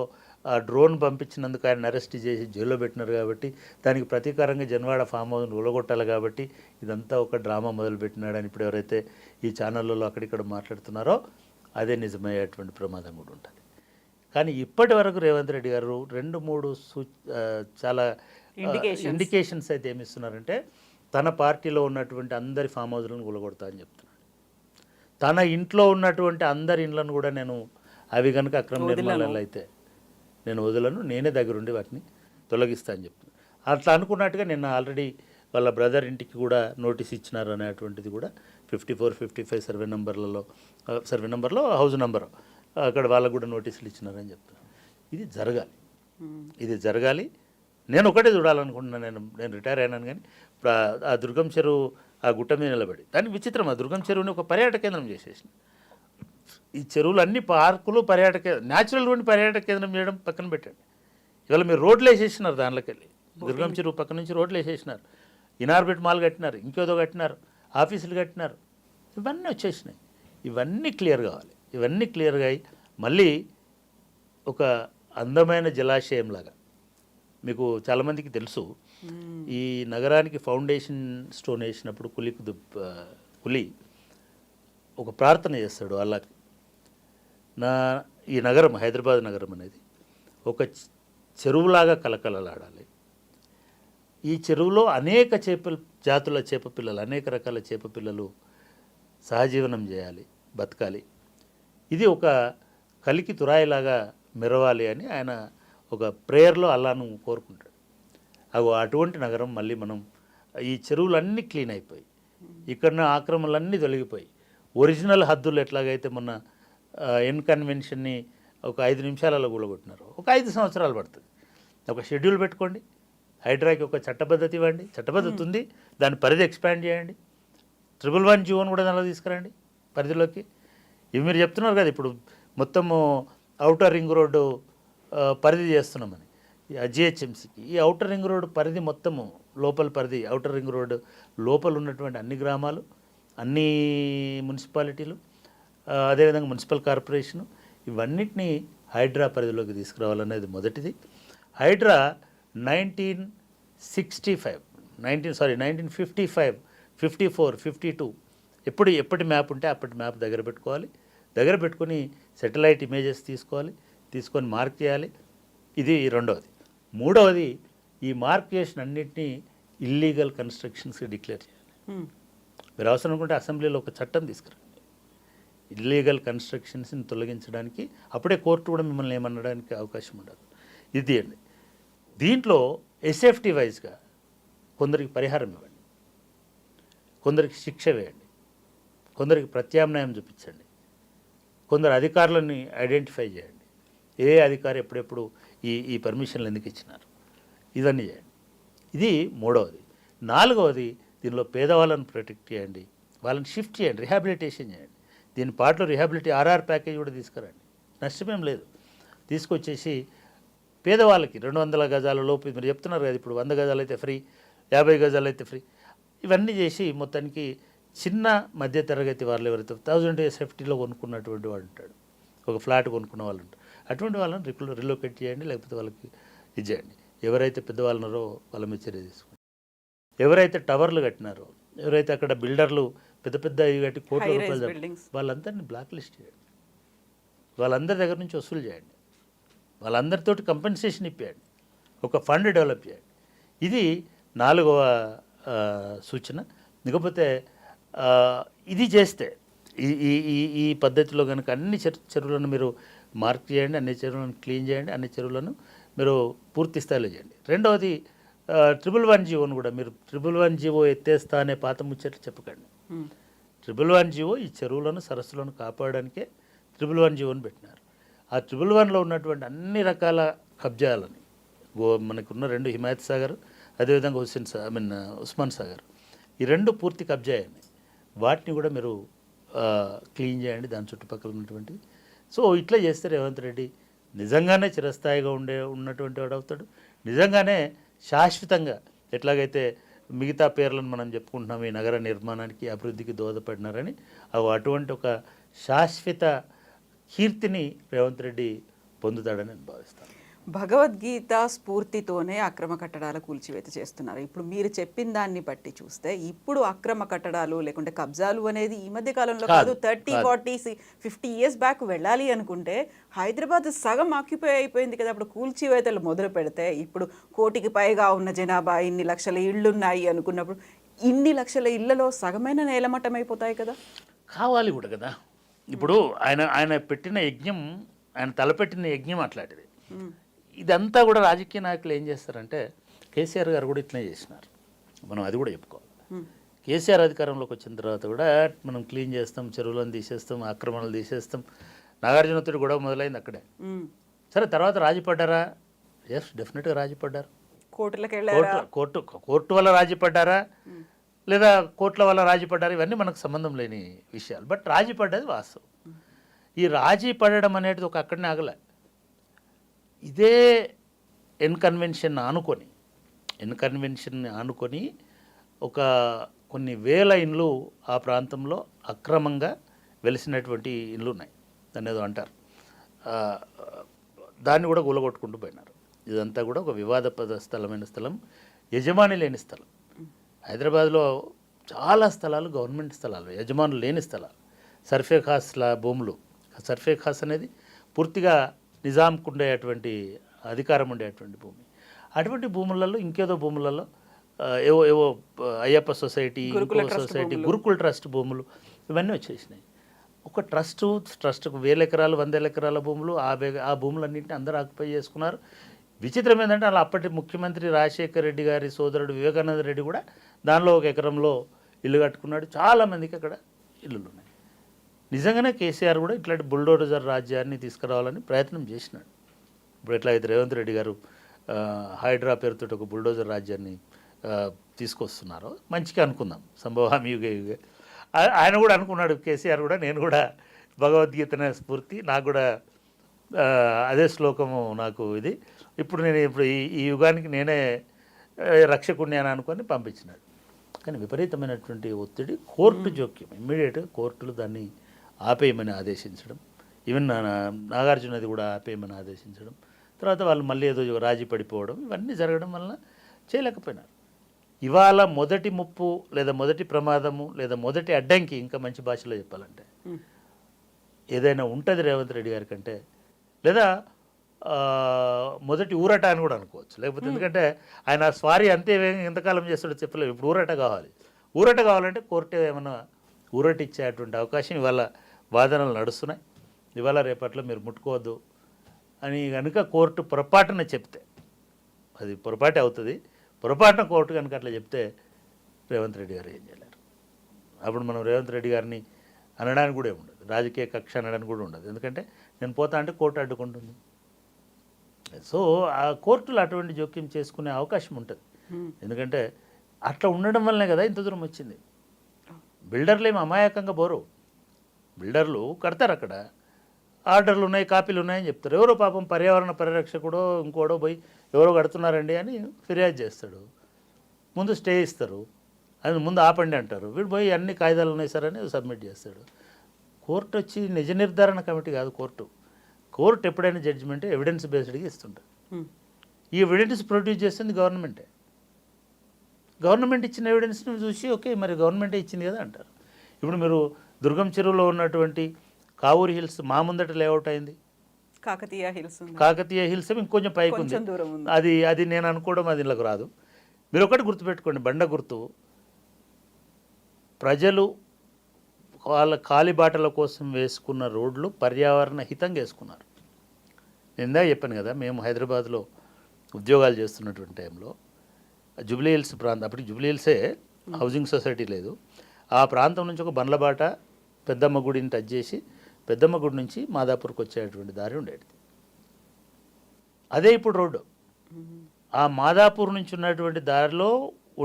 డ్రోన్ పంపించినందుకు ఆయన అరెస్ట్ చేసి జైల్లో పెట్టినారు కాబట్టి, దానికి ప్రతీకారంగా జన్వాడ ఫామ్ హౌస్ని ఊలగొట్టాలి కాబట్టి ఇదంతా ఒక డ్రామా మొదలుపెట్టినాడని ఇప్పుడు ఎవరైతే ఈ ఛానళ్ళలో అక్కడిక్కడ మాట్లాడుతున్నారో అదే నిజమయ్యేటువంటి ప్రమాదం కూడా ఉంటుంది. కానీ ఇప్పటి వరకు రేవంత్ రెడ్డి గారు 2-3 చాలా ఇండికేషన్స్ అయితే ఏమి ఇస్తున్నారంటే తన పార్టీలో ఉన్నటువంటి అందరి ఫామ్ హౌస్లను కూలగొడతా అని చెప్తున్నాడు. తన ఇంట్లో ఉన్నటువంటి అందరి ఇండ్లను కూడా నేను అవి కనుక అక్రమ నిర్మాణాలు అయితే నేను వదలను, నేనే దగ్గరుండి వాటిని తొలగిస్తా అని చెప్తున్నాను. అట్లా అనుకున్నట్టుగా నిన్న ఆల్రెడీ వాళ్ళ బ్రదర్ ఇంటికి కూడా నోటీస్ ఇచ్చినారు అనేటువంటిది కూడా 54-55 సర్వే నెంబర్లో హౌస్ నెంబర్ అక్కడ వాళ్ళకు కూడా నోటీసులు ఇచ్చినారని చెప్తున్నారు. ఇది జరగాలి. నేను ఒకటే చూడాలనుకుంటున్నాను. నేను రిటైర్ అయినాను కానీ ఆ దుర్గం చెరువు ఆ గుట్ట మీద నిలబడి దానికి విచిత్రం, ఆ దుర్గం చెరువుని ఒక పర్యాటక కేంద్రం చేసేసిన. ఈ చెరువులు అన్ని పార్కులు న్యాచురల్ పర్యాటక కేంద్రం చేయడం పక్కన పెట్టండి. ఇవాళ మీరు రోడ్లు వేసేసినారు, దానిలోకి వెళ్ళి దుర్గం చెరువు పక్క నుంచి రోడ్లు వేసేసినారు, ఇనార్బిట్ మాల్ కట్టినారు, ఇంకేదో కట్టినారు, ఆఫీసులు కట్టినారు, ఇవన్నీ వచ్చేసినాయి. ఇవన్నీ క్లియర్ కావాలి. ఇవన్నీ క్లియర్గా అయ్యి మళ్ళీ ఒక అందమైన జలాశయం లాగా, మీకు చాలామందికి తెలుసు ఈ నగరానికి ఫౌండేషన్ స్టోన్ వేసినప్పుడు కులి ఒక ప్రార్థన చేస్తాడు అల్లాకి. ఈ నగరం, హైదరాబాద్ నగరం అనేది ఒక చెరువులాగా కలకలలాడాలి. ఈ చెరువులో అనేక జాతుల చేప పిల్లలు, అనేక రకాల చేప పిల్లలు సహజీవనం చేయాలి, బతకాలి. ఇది ఒక కలికి తురాయిలాగా మెరవాలి అని ఆయన ఒక ప్రేయర్లో అల్లాను కోరుకుంటాడు. అటువంటి నగరం మళ్ళీ మనం ఈ చెరువులన్నీ క్లీన్ అయిపోయి, ఇక్కడ ఆక్రమణలన్నీ తొలగిపోయి, ఒరిజినల్ హద్దులు ఎట్లాగైతే మొన్న ఎన్ కన్వెన్షన్ని ఒక 5 నిమిషాలలో కూలగొట్టినారు, ఒక 5 సంవత్సరాలు పడుతుంది. ఒక షెడ్యూల్ పెట్టుకోండి, హైడ్రాకి ఒక చట్టబద్ధత ఇవ్వండి, చట్టబద్ధత ఉంది, దాని పరిధి ఎక్స్పాండ్ చేయండి, 111 జీవోని కూడా దానిలో తీసుకురండి పరిధిలోకి. ఇవి మీరు చెప్తున్నారు కదా ఇప్పుడు మొత్తము ఔటర్ రింగ్ రోడ్డు పరిధి చేస్తున్నామని జిహెచ్ఎంసీకి. ఈ ఔటర్ రింగ్ రోడ్డు పరిధి మొత్తము లోపల పరిధి, ఔటర్ రింగ్ రోడ్డు లోపల ఉన్నటువంటి అన్ని గ్రామాలు, అన్ని మున్సిపాలిటీలు, అదేవిధంగా మున్సిపల్ కార్పొరేషను, ఇవన్నిటినీ హైడ్రా పరిధిలోకి తీసుకురావాలనేది మొదటిది. హైడ్రా 1955, 1955, 54, 52 ఎప్పటి మ్యాప్ ఉంటే అప్పటి మ్యాప్ దగ్గర పెట్టుకోవాలి. దగ్గర పెట్టుకొని సెటిలైట్ ఇమేజెస్ తీసుకొని మార్క్ చేయాలి. ఇది రెండవది. మూడవది, ఈ మార్క్ చేసిన అన్నింటినీ ఇల్లీగల్ కన్స్ట్రక్షన్స్కి డిక్లేర్ చేయాలి. మీరు అవసరం అనుకుంటే అసెంబ్లీలో ఒక చట్టం తీసుకురండి ఇల్లీగల్ కన్స్ట్రక్షన్స్ని తొలగించడానికి. అప్పుడే కోర్టు కూడా మిమ్మల్ని ఏమనడానికి అవకాశం ఉండదు. ఇది అండి. దీంట్లో ఎస్ఎఫ్టీ వైజ్గా కొందరికి పరిహారం ఇవ్వండి, కొందరికి శిక్ష వేయండి, కొందరికి ప్రత్యామ్నాయం చూపించండి, కొందరు అధికారులని ఐడెంటిఫై చేయండి. ఏ అధికారి ఎప్పుడెప్పుడు ఈ పర్మిషన్లు ఎందుకు ఇచ్చినారు, ఇవన్నీ చేయండి. ఇది మూడవది. నాలుగవది, దీనిలో పేదవాళ్ళని ప్రొటెక్ట్ చేయండి, వాళ్ళని షిఫ్ట్ చేయండి, రిహాబిలిటేషన్ చేయండి. దీని పాటలో రిహాబిలిటీ ఆర్ఆర్ ప్యాకేజ్ కూడా తీసుకురండి, నష్టమేం లేదు. తీసుకొచ్చేసి పేదవాళ్ళకి 200 గజాల లోపు మీరు చెప్తున్నారు కదా, ఇప్పుడు 100 గజాలు అయితే ఫ్రీ, 50 గజాలు అయితే ఫ్రీ, ఇవన్నీ చేసి మొత్తానికి చిన్న మధ్య తరగతి వాళ్ళు ఎవరైతే 1000 సేఫ్టీలో కొనుక్కున్నటువంటి వాడు ఉంటాడు, ఒక ఫ్లాట్ కొనుక్కున్న వాళ్ళు ఉంటారు, అటువంటి వాళ్ళని రిలోకేట్ చేయండి, లేకపోతే వాళ్ళకి ఇది చేయండి. ఎవరైతే పెద్దవాళ్ళు ఉన్నారో వాళ్ళ మీద చర్య తీసుకోండి. ఎవరైతే టవర్లు కట్టినారో, ఎవరైతే అక్కడ బిల్డర్లు పెద్ద ఇవి కట్టి కోట్ల రూపాయలు వాళ్ళందరినీ బ్లాక్ లిస్ట్ చేయండి, వాళ్ళందరి దగ్గర నుంచి వసూలు చేయండి, వాళ్ళందరితోటి కంపెన్సేషన్ ఇప్పించండి, ఒక ఫండ్ డెవలప్ చేయండి. ఇది నాలుగవ సూచన. ఇకపోతే ఇది చేస్తే ఈ పద్ధతిలో కనుక అన్ని చెరువులను మీరు మార్క్ చేయండి, అన్ని చెరువులను క్లీన్ చేయండి, అన్ని చెరువులను మీరు పూర్తి స్థాయిలో చేయండి. రెండవది, 111 జీవోను కూడా మీరు 111 జీవో ఎత్తేస్తా అనే పాత ముచ్చట చెప్పకండి. 111 జీవో ఈ చెరువులను, సరస్సులను కాపాడడానికే 111 జీవోను పెట్టినారు. ఆ 111లో ఉన్నటువంటి అన్ని రకాల కబ్జాలని, మనకున్న 2 హిమాయత్ సాగర్, అదేవిధంగా ఉస్మాన్ సాగర్, ఈ 2 పూర్తి కబ్జా అయ్యాయి. వాటిని కూడా మీరు క్లీన్ చేయండి, దాని చుట్టుపక్కల ఉన్నటువంటి. సో ఇట్లా చేస్తే రేవంత్ రెడ్డి నిజంగానే చిరస్థాయిగా ఉన్నటువంటి వాడు అవుతాడు. నిజంగానే శాశ్వతంగా ఎట్లాగైతే మిగతా పేర్లను మనం చెప్పుకుంటున్నాం ఈ నగర నిర్మాణానికి, అభివృద్ధికి దోహదపడినారని, అటువంటి ఒక శాశ్వత కీర్తిని రేవంత్ రెడ్డి పొందుతాడని నేను భావిస్తాను. భగవద్గీత స్ఫూర్తితోనే అక్రమ కట్టడాల కూల్చివేత చేస్తున్నారు. ఇప్పుడు మీరు చెప్పిన దాన్ని బట్టి చూస్తే ఇప్పుడు అక్రమ కట్టడాలు లేకుంటే కబ్జాలు అనేది ఈ మధ్య కాలంలో కాదు, 30, 40, 50 ఇయర్స్ బ్యాక్ వెళ్ళాలి అనుకుంటే హైదరాబాద్ సగం ఆక్యుపై అయిపోయింది కదా. అప్పుడు కూల్చివేతలు మొదలు పెడితే ఇప్పుడు 1 కోటికి పైగా ఉన్న జనాభా, ఇన్ని లక్షల ఇళ్ళు ఉన్నాయి అనుకున్నప్పుడు ఇన్ని లక్షల ఇళ్లలో సగమైన నేలమట్టం అయిపోతాయి కదా. కావాలి కూడా కదా. ఇప్పుడు ఆయన పెట్టిన యజ్ఞం, ఆయన తలపెట్టిన యజ్ఞం అట్లాంటిది. ఇదంతా కూడా రాజకీయ నాయకులు ఏం చేస్తారంటే, కేసీఆర్ గారు కూడా ఇట్లనే చేసినారు, మనం అది కూడా చెప్పుకోవాలి. కేసీఆర్ అధికారంలోకి వచ్చిన తర్వాత కూడా మనం క్లీన్ చేస్తాం, చెరువులను తీసేస్తాం, ఆక్రమణలు తీసేస్తాం, నాగార్జునతోటి కూడా మొదలైంది అక్కడే. సరే, తర్వాత రాజీపడ్డారా? ఎస్, డెఫినెట్గా రాజీపడ్డారు. కోర్టు వల్ల రాజీపడ్డారా లేదా కోర్టుల వల్ల రాజీపడ్డారా, ఇవన్నీ మనకు సంబంధం లేని విషయాలు. బట్ రాజీపడ్డది వాస్తవం. ఈ రాజీ పడడం అనేది ఒక అక్కడనే ఆగలే. ఇదే ఎన్ కన్వెన్షన్ ఆనుకొని ఒక కొన్ని వేల ఇండ్లు ఆ ప్రాంతంలో అక్రమంగా వెలిసినటువంటి ఇండ్లు ఉన్నాయి. దాన్ని ఏదో అంటారు, దాన్ని కూడా కూలగొట్టుకుంటూ పోయినారు. ఇదంతా కూడా ఒక వివాదపద స్థలం, యజమాని లేని స్థలం. హైదరాబాద్లో చాలా స్థలాలు గవర్నమెంట్ స్థలాలు, యజమానులు లేని స్థలాలు. సర్ఫే ఖాస్ల భూములు. సర్ఫే ఖాస్ అనేది పూర్తిగా నిజాంకు ఉండేటువంటి అధికారం ఉండేటువంటి భూమి. అటువంటి భూములలో ఇంకేదో భూములలో ఏవో ఏవో అయ్యప్ప సొసైటీ, ఇంకో సొసైటీ, గురుకుల ట్రస్ట్ భూములు ఇవన్నీ వచ్చేసినాయి. ఒక ట్రస్ట్కు 1000 ఎకరాలు 100 ఎకరాల భూములు ఆ భూములన్నింటినీ అందరూ ఆక్యుపై చేసుకున్నారు. విచిత్రం ఏంటంటే అలా అప్పటి ముఖ్యమంత్రి రాజశేఖర రెడ్డి గారి సోదరుడు వివేకానంద రెడ్డి కూడా దానిలో ఒక ఎకరంలో ఇల్లు కట్టుకున్నాడు. చాలామందికి అక్కడ ఇల్లులు ఉన్నాయి. నిజంగానే కేసీఆర్ కూడా ఇట్లాంటి బుల్డోజర్ రాజ్యాన్ని తీసుకురావాలని ప్రయత్నం చేసినాడు. ఇప్పుడు ఎట్లయితే రేవంత్ రెడ్డి గారు హైడ్రా పేరుతో ఒక బుల్డోజర్ రాజ్యాన్ని తీసుకొస్తున్నారో మంచిగా అనుకుందాం, సంభవం యుగే యుగే. ఆయన కూడా అనుకున్నాడు కేసీఆర్ కూడా, నేను కూడా భగవద్గీతనే స్ఫూర్తి, నాకు కూడా అదే శ్లోకము నాకు ఇది, ఇప్పుడు ఈ యుగానికి నేనే రక్షకుడిని అని అనుకొని పంపించినాడు. కానీ విపరీతమైనటువంటి ఒత్తిడి, కోర్టు జోక్యం, ఇమ్మీడియట్గా కోర్టులు దాన్ని ఆపేయమని ఆదేశించడం, ఈవెన్ నాగార్జునది కూడా ఆపేయమని ఆదేశించడం, తర్వాత వాళ్ళు మళ్ళీ ఏదో రాజీ పడిపోవడం, ఇవన్నీ జరగడం వలన చేయలేకపోయినారు. ఇవాళ మొదటి ముప్పు లేదా మొదటి ప్రమాదము లేదా మొదటి అడ్డంకి, ఇంకా మంచి భాషలో చెప్పాలంటే ఏదైనా ఉంటుంది రేవంత్ రెడ్డి గారి కంటే, లేదా మొదటి ఊరట అని కూడా అనుకోవచ్చు. లేకపోతే ఎందుకంటే ఆయన స్వారీ అంతే ఎంతకాలం చేస్తాడో చెప్పలేము. ఇప్పుడు ఊరట కావాలి. ఊరట కావాలంటే కోర్టు ఏమైనా ఊరట ఇచ్చేటువంటి అవకాశం ఇవాళ వాదనలు నడుస్తున్నాయి. ఇవాళ రేపట్లో మీరు ముట్టుకోవద్దు అని కనుక కోర్టు పొరపాటున చెప్తే, అది పొరపాటే అవుతుంది, పొరపాటున కోర్టు కనుక అట్లా చెప్తే రేవంత్ రెడ్డి గారు ఏం చేయలేరు. అప్పుడు మనం రేవంత్ రెడ్డి గారిని అనడానికి కూడా ఏముండదు, రాజకీయ కక్ష అనడానికి కూడా ఉండదు. ఎందుకంటే నేను పోతా అంటే కోర్టు అడ్డుకుంటుంది. సో ఆ కోర్టులు అటువంటి జోక్యం చేసుకునే అవకాశం ఉంటుంది. ఎందుకంటే అట్లా ఉండడం వల్లనే కదా ఇంత దూరం వచ్చింది. బిల్డర్లు ఏమి అమాయకంగా పోరు. బిల్డర్లు కడతారు, అక్కడ ఆర్డర్లు ఉన్నాయి, కాపీలు ఉన్నాయని చెప్తారు. ఎవరో పాపం పర్యావరణ పరిరక్షకుడో ఇంకోడో పోయి ఎవరో కడుతున్నారండి అని ఫిర్యాదు చేస్తాడు. ముందు స్టే ఇస్తారు, అది ముందు ఆపండి అంటారు. వీడు పోయి అన్ని కాయిదాలు ఉన్నాయి సార్ అని సబ్మిట్ చేస్తాడు. కోర్టు వచ్చి నిజ నిర్ధారణ కమిటీ కాదు కోర్టు ఎప్పుడైనా జడ్జిమెంట్ ఎవిడెన్స్ బేస్డ్గా ఇస్తుంటారు. ఈ ఎవిడెన్స్ ప్రొడ్యూస్ చేస్తుంది గవర్నమెంటే. గవర్నమెంట్ ఇచ్చిన ఎవిడెన్స్ని చూసి ఓకే మరి గవర్నమెంటే ఇచ్చింది కదా అంటారు. ఇప్పుడు మీరు దుర్గం చెరువులో ఉన్నటువంటి కావూరి హిల్స్ మా ముందట లేఅవుట్ అయింది, కాకతీయ హిల్స్ ఇంకొంచెం పైకి ఉంది. అది నేను అనుకోవడం అది ఇళ్ళకు రాదు. మీరు ఒకటి గుర్తుపెట్టుకోండి, బండ గుర్తు ప్రజలు వాళ్ళ కాలిబాటల కోసం వేసుకున్న రోడ్లు పర్యావరణ హితంగా వేసుకున్నారు. నేను ఇందాక చెప్పాను కదా, మేము హైదరాబాద్లో ఉద్యోగాలు చేస్తున్నటువంటి టైంలో జూబ్లీ హిల్స్ ప్రాంతం, అప్పటికి జూబ్లీ హిల్సే హౌసింగ్ సొసైటీ లేదు, ఆ ప్రాంతం నుంచి ఒక బండ్లబాట పెద్దమ్మ గుడిని టచ్ చేసి పెద్దమ్మ గుడి నుంచి మాదాపూర్కి వచ్చేటువంటి దారి ఉండేది. అదే ఇప్పుడు రోడ్డు. ఆ మాదాపూర్ నుంచి ఉన్నటువంటి దారిలో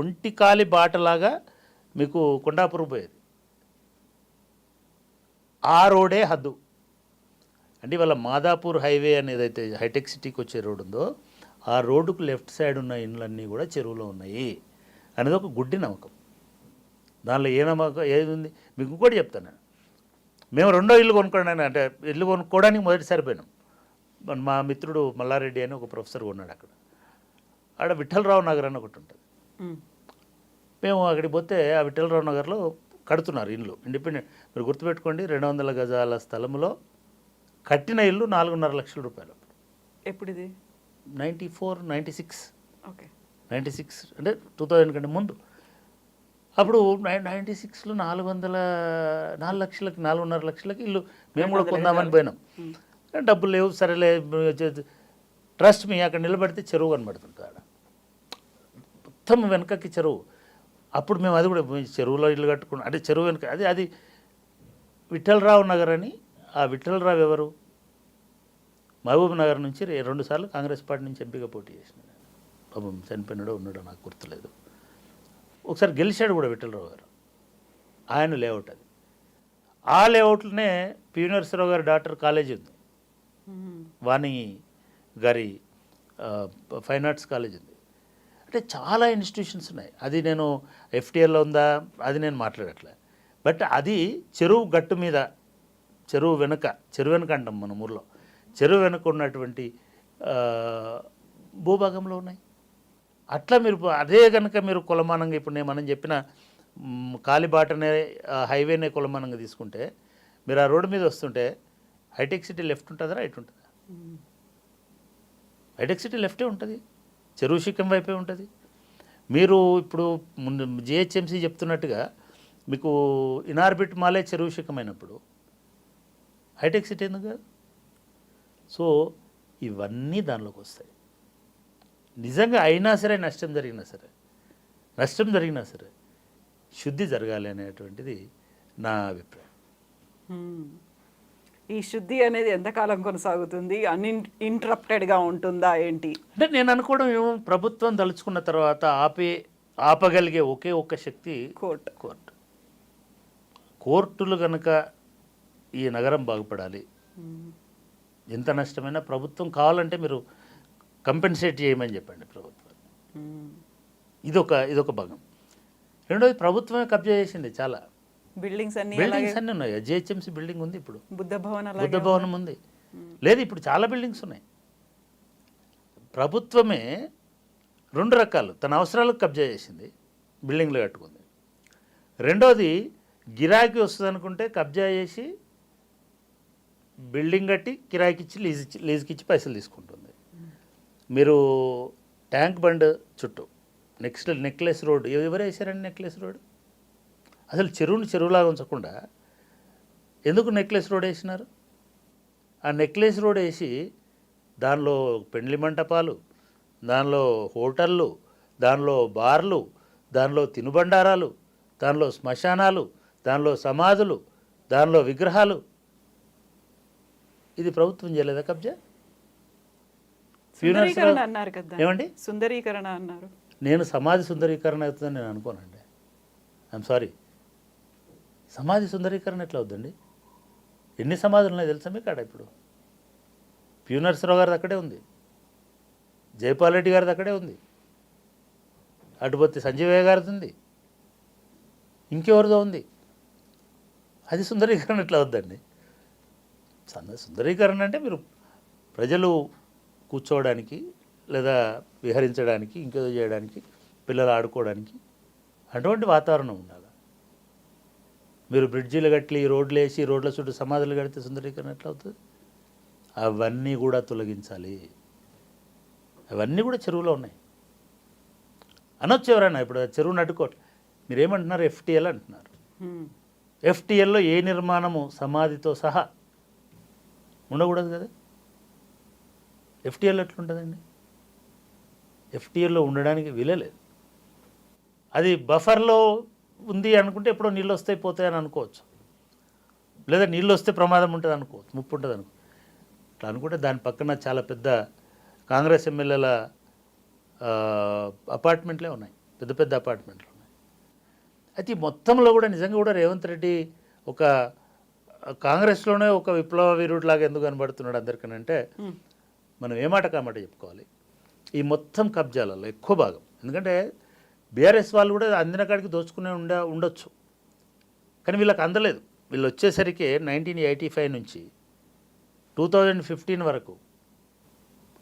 ఒంటికాలి బాటలాగా మీకు కొండాపూర్ పోయేది. ఆ రోడే హద్దు. అంటే ఇవాళ మాదాపూర్ హైవే అనేది అయితే హైటెక్ సిటీకి వచ్చే రోడ్డు ఉందో, ఆ రోడ్డుకు లెఫ్ట్ సైడ్ ఉన్న ఇండ్లన్నీ కూడా చెరువులో ఉన్నాయి అనేది ఒక గుడ్డి నమ్మకం. దానిలో ఏ నమ్మకం ఏది ఉంది మీకు ఇంకోటి చెప్తాను. మేము రెండో ఇల్లు కొనుక్కోవడానికి, అంటే ఇల్లు కొనుక్కోవడానికి మొదటిసారి పోయినాం. మా మిత్రుడు మల్లారెడ్డి అని ఒక ప్రొఫెసర్ ఉన్నాడు అక్కడ. ఆడ విఠలరావు నగర్ అని ఒకటి ఉంటుంది. మేము అక్కడికి పోతే ఆ విఠలరావు నగర్లో కడుతున్నారు ఇల్లు, ఇండిపెండెంట్. మీరు గుర్తుపెట్టుకోండి, 200 గజాల స్థలంలో కట్టిన ఇల్లు 4.5 లక్షల రూపాయలు. ఎప్పుడు ఇది? 94, 96. ఓకే, 96 అంటే 2000 కంటే ముందు. అప్పుడు 96లో 4 లక్షలకి 4.5 లక్షలకి ఇల్లు మేము కూడా కొందామని పోయినాం. డబ్బులు లేవు, సరేలే ట్రస్ట్ మీ అక్కడ నిలబడితే చెరువు కనబడుతుంది. ఆడ మొత్తం వెనకకి చెరువు. అప్పుడు మేము అది కూడా చెరువులో ఇల్లు కట్టుకున్నాం. అంటే చెరువు వెనుక అది విఠలరావు నగర్ అని. ఆ విఠలరావు ఎవరు? మహబూబ్ నగర్ నుంచి 2 సార్లు కాంగ్రెస్ పార్టీ నుంచి ఎంపీగా పోటీ చేసినాడు. పాపం చనిపోయినాడో ఉన్నాడో నాకు గుర్తులేదు. ఒకసారి గెలిచాడు కూడా విఠలరావు గారు. ఆయన లేఅవుట్ అది. ఆ లేఅవుట్లోనే పి నరసింహరావు గారి డాక్టర్ కాలేజీ ఉంది, వాణి గారి ఫైన్ ఆర్ట్స్ కాలేజ్ ఉంది. అంటే చాలా ఇన్స్టిట్యూషన్స్ ఉన్నాయి. అది నేను ఎఫ్టీఎల్లో ఉందా అది నేను మాట్లాడట్లే. బట్ అది చెరువు గట్టు మీద, చెరువు వెనుక అంటాం మన ఊర్లో, చెరువు వెనుక ఉన్నటువంటి భూభాగంలో ఉన్నాయి. అట్లా మీరు అదే కనుక మీరు కులమానంగా ఇప్పుడు మనం చెప్పిన కాలిబాటనే హైవేనే కులమానంగా తీసుకుంటే మీరు ఆ రోడ్డు మీద వస్తుంటే హైటెక్ సిటీ లెఫ్ట్ ఉంటుందా రైట్ ఉంటుందా? హైటెక్ సిటీ లెఫ్టే ఉంటుంది, చెరువు శిఖం వైపే ఉంటుంది. మీరు ఇప్పుడు ముందు జిహెచ్ఎంసీ చెప్తున్నట్టుగా మీకు ఇనార్బిట్ మాలే చెరువు శిఖమైనప్పుడు హైటెక్ సిటీ ఎందుకు కాదు? సో ఇవన్నీ దానిలోకి వస్తాయి. నిజంగా అయినా సరే నష్టం జరిగినా సరే శుద్ధి జరగాలి అనేటువంటిది నా అభిప్రాయం. ఈ శుద్ధి అనేది ఎంతకాలం కొనసాగుతుంది? అన్ఇంటరప్టెడ్గా ఉంటుందా ఏంటి? అంటే నేను అనుకోవడం ఏమో, ప్రభుత్వం తలుచుకున్న తర్వాత ఆపగలిగే ఒకే ఒక్క శక్తి కోర్టులు కనుక ఈ నగరం బాగుపడాలి. ఎంత నష్టమైనా ప్రభుత్వం కావాలంటే మీరు కంపెన్సేట్ చేయమని చెప్పండి ప్రభుత్వం. ఇదొక భాగం. రెండోది ప్రభుత్వమే కబ్జా చేసింది చాలా బిల్డింగ్స్ అన్ని ఉన్నాయి. జిహెచ్ఎంసీ బిల్డింగ్ ఉంది, ఇప్పుడు బుద్ధ భవనం ఉంది, లేదు ఇప్పుడు చాలా బిల్డింగ్స్ ఉన్నాయి. ప్రభుత్వమే రెండు రకాలు, తన అవసరాలకు కబ్జా చేసింది, బిల్డింగ్లు కట్టుకుంది. రెండోది గిరాకీ వస్తుంది అనుకుంటే కబ్జా చేసి బిల్డింగ్ కట్టి కిరాయికి ఇచ్చి లీజుకి ఇచ్చి పైసలు తీసుకుంటుంది. మీరు ట్యాంక్ బండ్ చుట్టూ నెక్లెస్ రోడ్ ఎవరు వేసారండి? నెక్లెస్ రోడ్ అసలు చెరువులాగా ఉంచకుండా ఎందుకు నెక్లెస్ రోడ్ వేసినారు? ఆ నెక్లెస్ రోడ్ వేసి దానిలో పెండ్లి మంటపాలు, దానిలో హోటళ్ళు, దానిలో బార్లు, దానిలో తినుబండారాలు, దానిలో శ్మశానాలు, దానిలో సమాధులు, దానిలో విగ్రహాలు. ఇది ప్రభుత్వం చేయలేదా కబ్జా? అన్నారు కదా, ఏమండి సుందరీకరణ అన్నారు. నేను సమాధి సుందరీకరణ అవుతుందని నేను అనుకోనండి. ఐఎమ్ సారీ, సమాధి సుందరీకరణ ఎట్లా అవుతుందండి? ఎన్ని సమాధులు ఉన్నాయి తెలుసా మీకు? ఇప్పుడు పి నరసింహరావు గారిది అక్కడే ఉంది, జైపాల్ రెడ్డి గారిది అక్కడే ఉంది, అటుపోతే సంజీవయ్య గారిది ఉంది, ఇంకెవరిదో ఉంది. అది సుందరీకరణ ఎట్లా అవుద్దండి? సుందరీకరణ అంటే మీరు ప్రజలు కూర్చోవడానికి లేదా విహరించడానికి, ఇంకేదో చేయడానికి, పిల్లలు ఆడుకోవడానికి అటువంటి వాతావరణం ఉండాలి. మీరు బ్రిడ్జీలు కట్టి రోడ్లు వేసి రోడ్ల చుట్టూ సమాధులు కడితే సుందరీకరణ ఎట్లా అవుతుంది? అవన్నీ కూడా తొలగించాలి. అవన్నీ కూడా చెరువులో ఉన్నాయి అనొచ్చు ఎవరైనా. ఇప్పుడు చెరువును అడ్డుకోవట్లేదు. మీరేమంటున్నారు? ఎఫ్టీఎల్ అంటున్నారు. ఎఫ్టీఎల్లో ఏ నిర్మాణము సమాధితో సహా ఉండకూడదు కదా. ఎఫ్టీఎల్ ఎట్లుంటుందండి? ఎఫ్టీఎల్లో ఉండడానికి వీలలేదు. అది బఫర్లో ఉంది అనుకుంటే ఎప్పుడో నీళ్ళు వస్తాయి పోతాయని అనుకోవచ్చు, లేదా నీళ్ళు వస్తే ప్రమాదం ఉంటుంది అనుకోవచ్చు, ముప్పు ఉంటుంది అనుకో. అట్లా అనుకుంటే దాని పక్కన చాలా పెద్ద కాంగ్రెస్ ఎమ్మెల్యేల అపార్ట్మెంట్లే ఉన్నాయి, పెద్ద పెద్ద అపార్ట్మెంట్లు ఉన్నాయి. అయితే ఈ మొత్తంలో కూడా నిజంగా కూడా రేవంత్ రెడ్డి ఒక కాంగ్రెస్లోనే ఒక విప్లవ వీరుడిలాగా ఎందుకు కనబడుతున్నాడు అందరికనంటే, మనం ఏమాట కామాట చెప్పుకోవాలి. ఈ మొత్తం కబ్జాలలో ఎక్కువ భాగం, ఎందుకంటే బీఆర్ఎస్ వాళ్ళు కూడా అందిన కాడికి దోచుకునే ఉండొచ్చు, కానీ వీళ్ళకి అందలేదు. వీళ్ళు వచ్చేసరికి 1985 నుంచి 2015 వరకు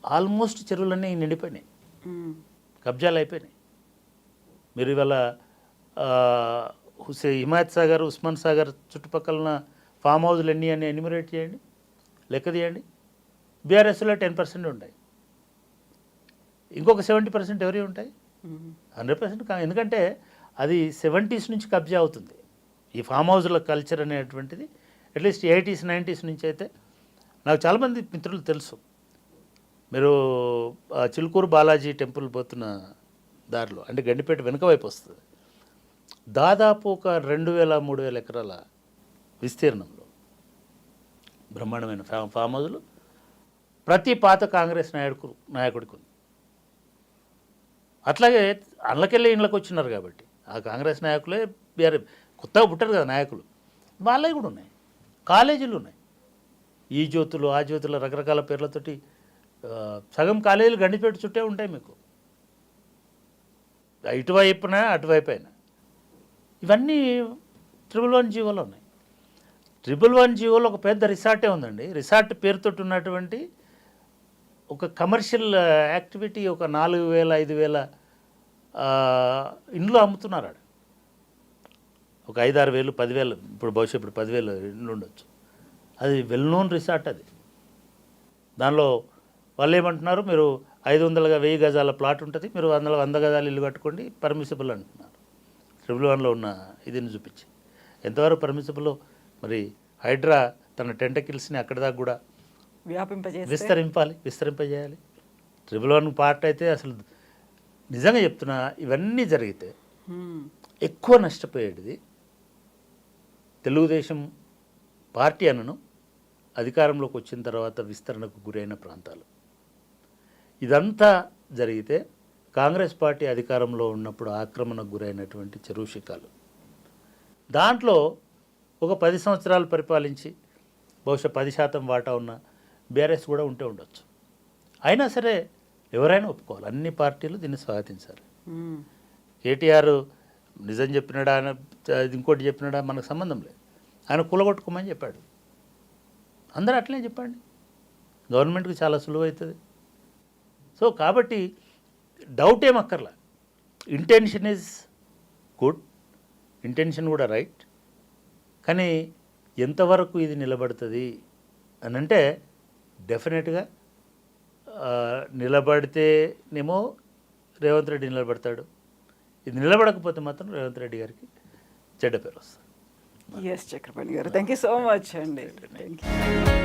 ఆల్మోస్ట్ చెరువులన్నీ నిండిపోయినాయి, కబ్జాలు అయిపోయినాయి. మీరు ఇవాళ హిమాయత్ సాగర్, ఉస్మాన్ సాగర్ చుట్టుపక్కల ఫామ్ హౌస్లు ఎన్ని అని ఎన్యూమరేట్ చేయండి, లెక్క తీయండి. బీఆర్ఎస్లో 10% ఉంటాయి, ఇంకొక 70% ఎవరి ఉంటాయి? 100%. ఎందుకంటే అది 70s నుంచి కబ్జా అవుతుంది. ఈ ఫామ్ హౌస్ల కల్చర్ అనేటువంటిది అట్లీస్ట్ 80s 90s నుంచి అయితే నాకు చాలామంది మిత్రులు తెలుసు. మీరు చిలుకూరు బాలాజీ టెంపుల్ పోతున్న దారిలో, అంటే గండిపేట వెనుక వైపు వస్తుంది, దాదాపు ఒక 2000-3000 ఎకరాల విస్తీర్ణంలో బ్రహ్మాండమైన ఫామ్ హౌస్లు ప్రతి పాత కాంగ్రెస్ నాయకుడికి ఉంది. అట్లాగే అందులోకెళ్ళి ఇండ్లకు వచ్చినారు కాబట్టి ఆ కాంగ్రెస్ నాయకులే కొత్తగా పుట్టారు కదా నాయకులు, వాళ్ళవి కూడా ఉన్నాయి. కాలేజీలు ఉన్నాయి, ఈ జ్యోతులు ఆ జ్యోతులు రకరకాల పేర్లతోటి సగం కాలేజీలు గండిపేట చుట్టే ఉంటాయి మీకు, ఇటువైపున అటువైపు అయినా. ఇవన్నీ 111 జీవోలో ఉన్నాయి. 111 జీవోలో ఒక పెద్ద రిసార్టే ఉందండి. రిసార్ట్ పేరుతో ఉన్నటువంటి ఒక కమర్షియల్ యాక్టివిటీ ఒక 4000-5000 ఇండ్లు అమ్ముతున్నారు ఆడ. ఒక 5-6 వేలు 10,000, ఇప్పుడు బహుశా ఇప్పుడు 10,000 ఇండ్లు ఉండొచ్చు. అది వెల్ నోన్ రిసార్ట్ అది. దానిలో వాళ్ళు ఏమంటున్నారు, మీరు 500 గజాల ప్లాట్ ఉంటుంది, మీరు 100 గజాలు ఇల్లు కట్టుకోండి, పర్మిసిబుల్ అంటున్నారు. ట్రిపుల్ 1లో ఉన్న ఇదిని చూపించి ఎంతవరకు పర్మిసిబుల్. మరి హైడ్రా తన టెంటకిల్స్ని అక్కడి దాకా కూడా విస్తరింపజేయాలి. ట్రిపుల్ 1 పార్ట్ అయితే అసలు నిజంగా చెప్తున్నా, ఇవన్నీ జరిగితే ఎక్కువ నష్టపోయేది తెలుగుదేశం పార్టీ అనను అధికారంలోకి వచ్చిన తర్వాత విస్తరణకు గురైన ప్రాంతాలు. ఇదంతా జరిగితే కాంగ్రెస్ పార్టీ అధికారంలో ఉన్నప్పుడు ఆక్రమణకు గురైనటువంటి చెరువు శిఖాలు, దాంట్లో ఒక 10 సంవత్సరాలు పరిపాలించి బహుశా 10% వాటా ఉన్న బీఆర్ఎస్ కూడా ఉంటే ఉండొచ్చు. అయినా సరే ఎవరైనా ఒప్పుకోవాలి, అన్ని పార్టీలు దీన్ని స్వాగతించాలి. కేటీఆర్ నిజం చెప్పినాడా, ఆయన ఇంకోటి చెప్పినాడా మనకు సంబంధం లేదు. ఆయన కూలగొట్టుకోమని చెప్పాడు. అందరూ అట్లనే చెప్పండి, గవర్నమెంట్కి చాలా సులువు అవుతుంది. సో కాబట్టి డౌట్ ఏమక్కర్లా, ఇంటెన్షన్ ఈజ్ గుడ్, ఇంటెన్షన్ కూడా రైట్. కానీ ఎంతవరకు ఇది నిలబడుతుంది అని అంటే డెఫినెట్గా నిలబడితేనేమో రేవంత్ రెడ్డి నిలబడతాడు. ఇది నిలబడకపోతే మాత్రం రేవంత్ రెడ్డి గారికి చెడ్డ పేరు వస్తుంది. ఎస్ చక్రపాణి గారు, థ్యాంక్ యూ సో మచ్ అండి. Thank you.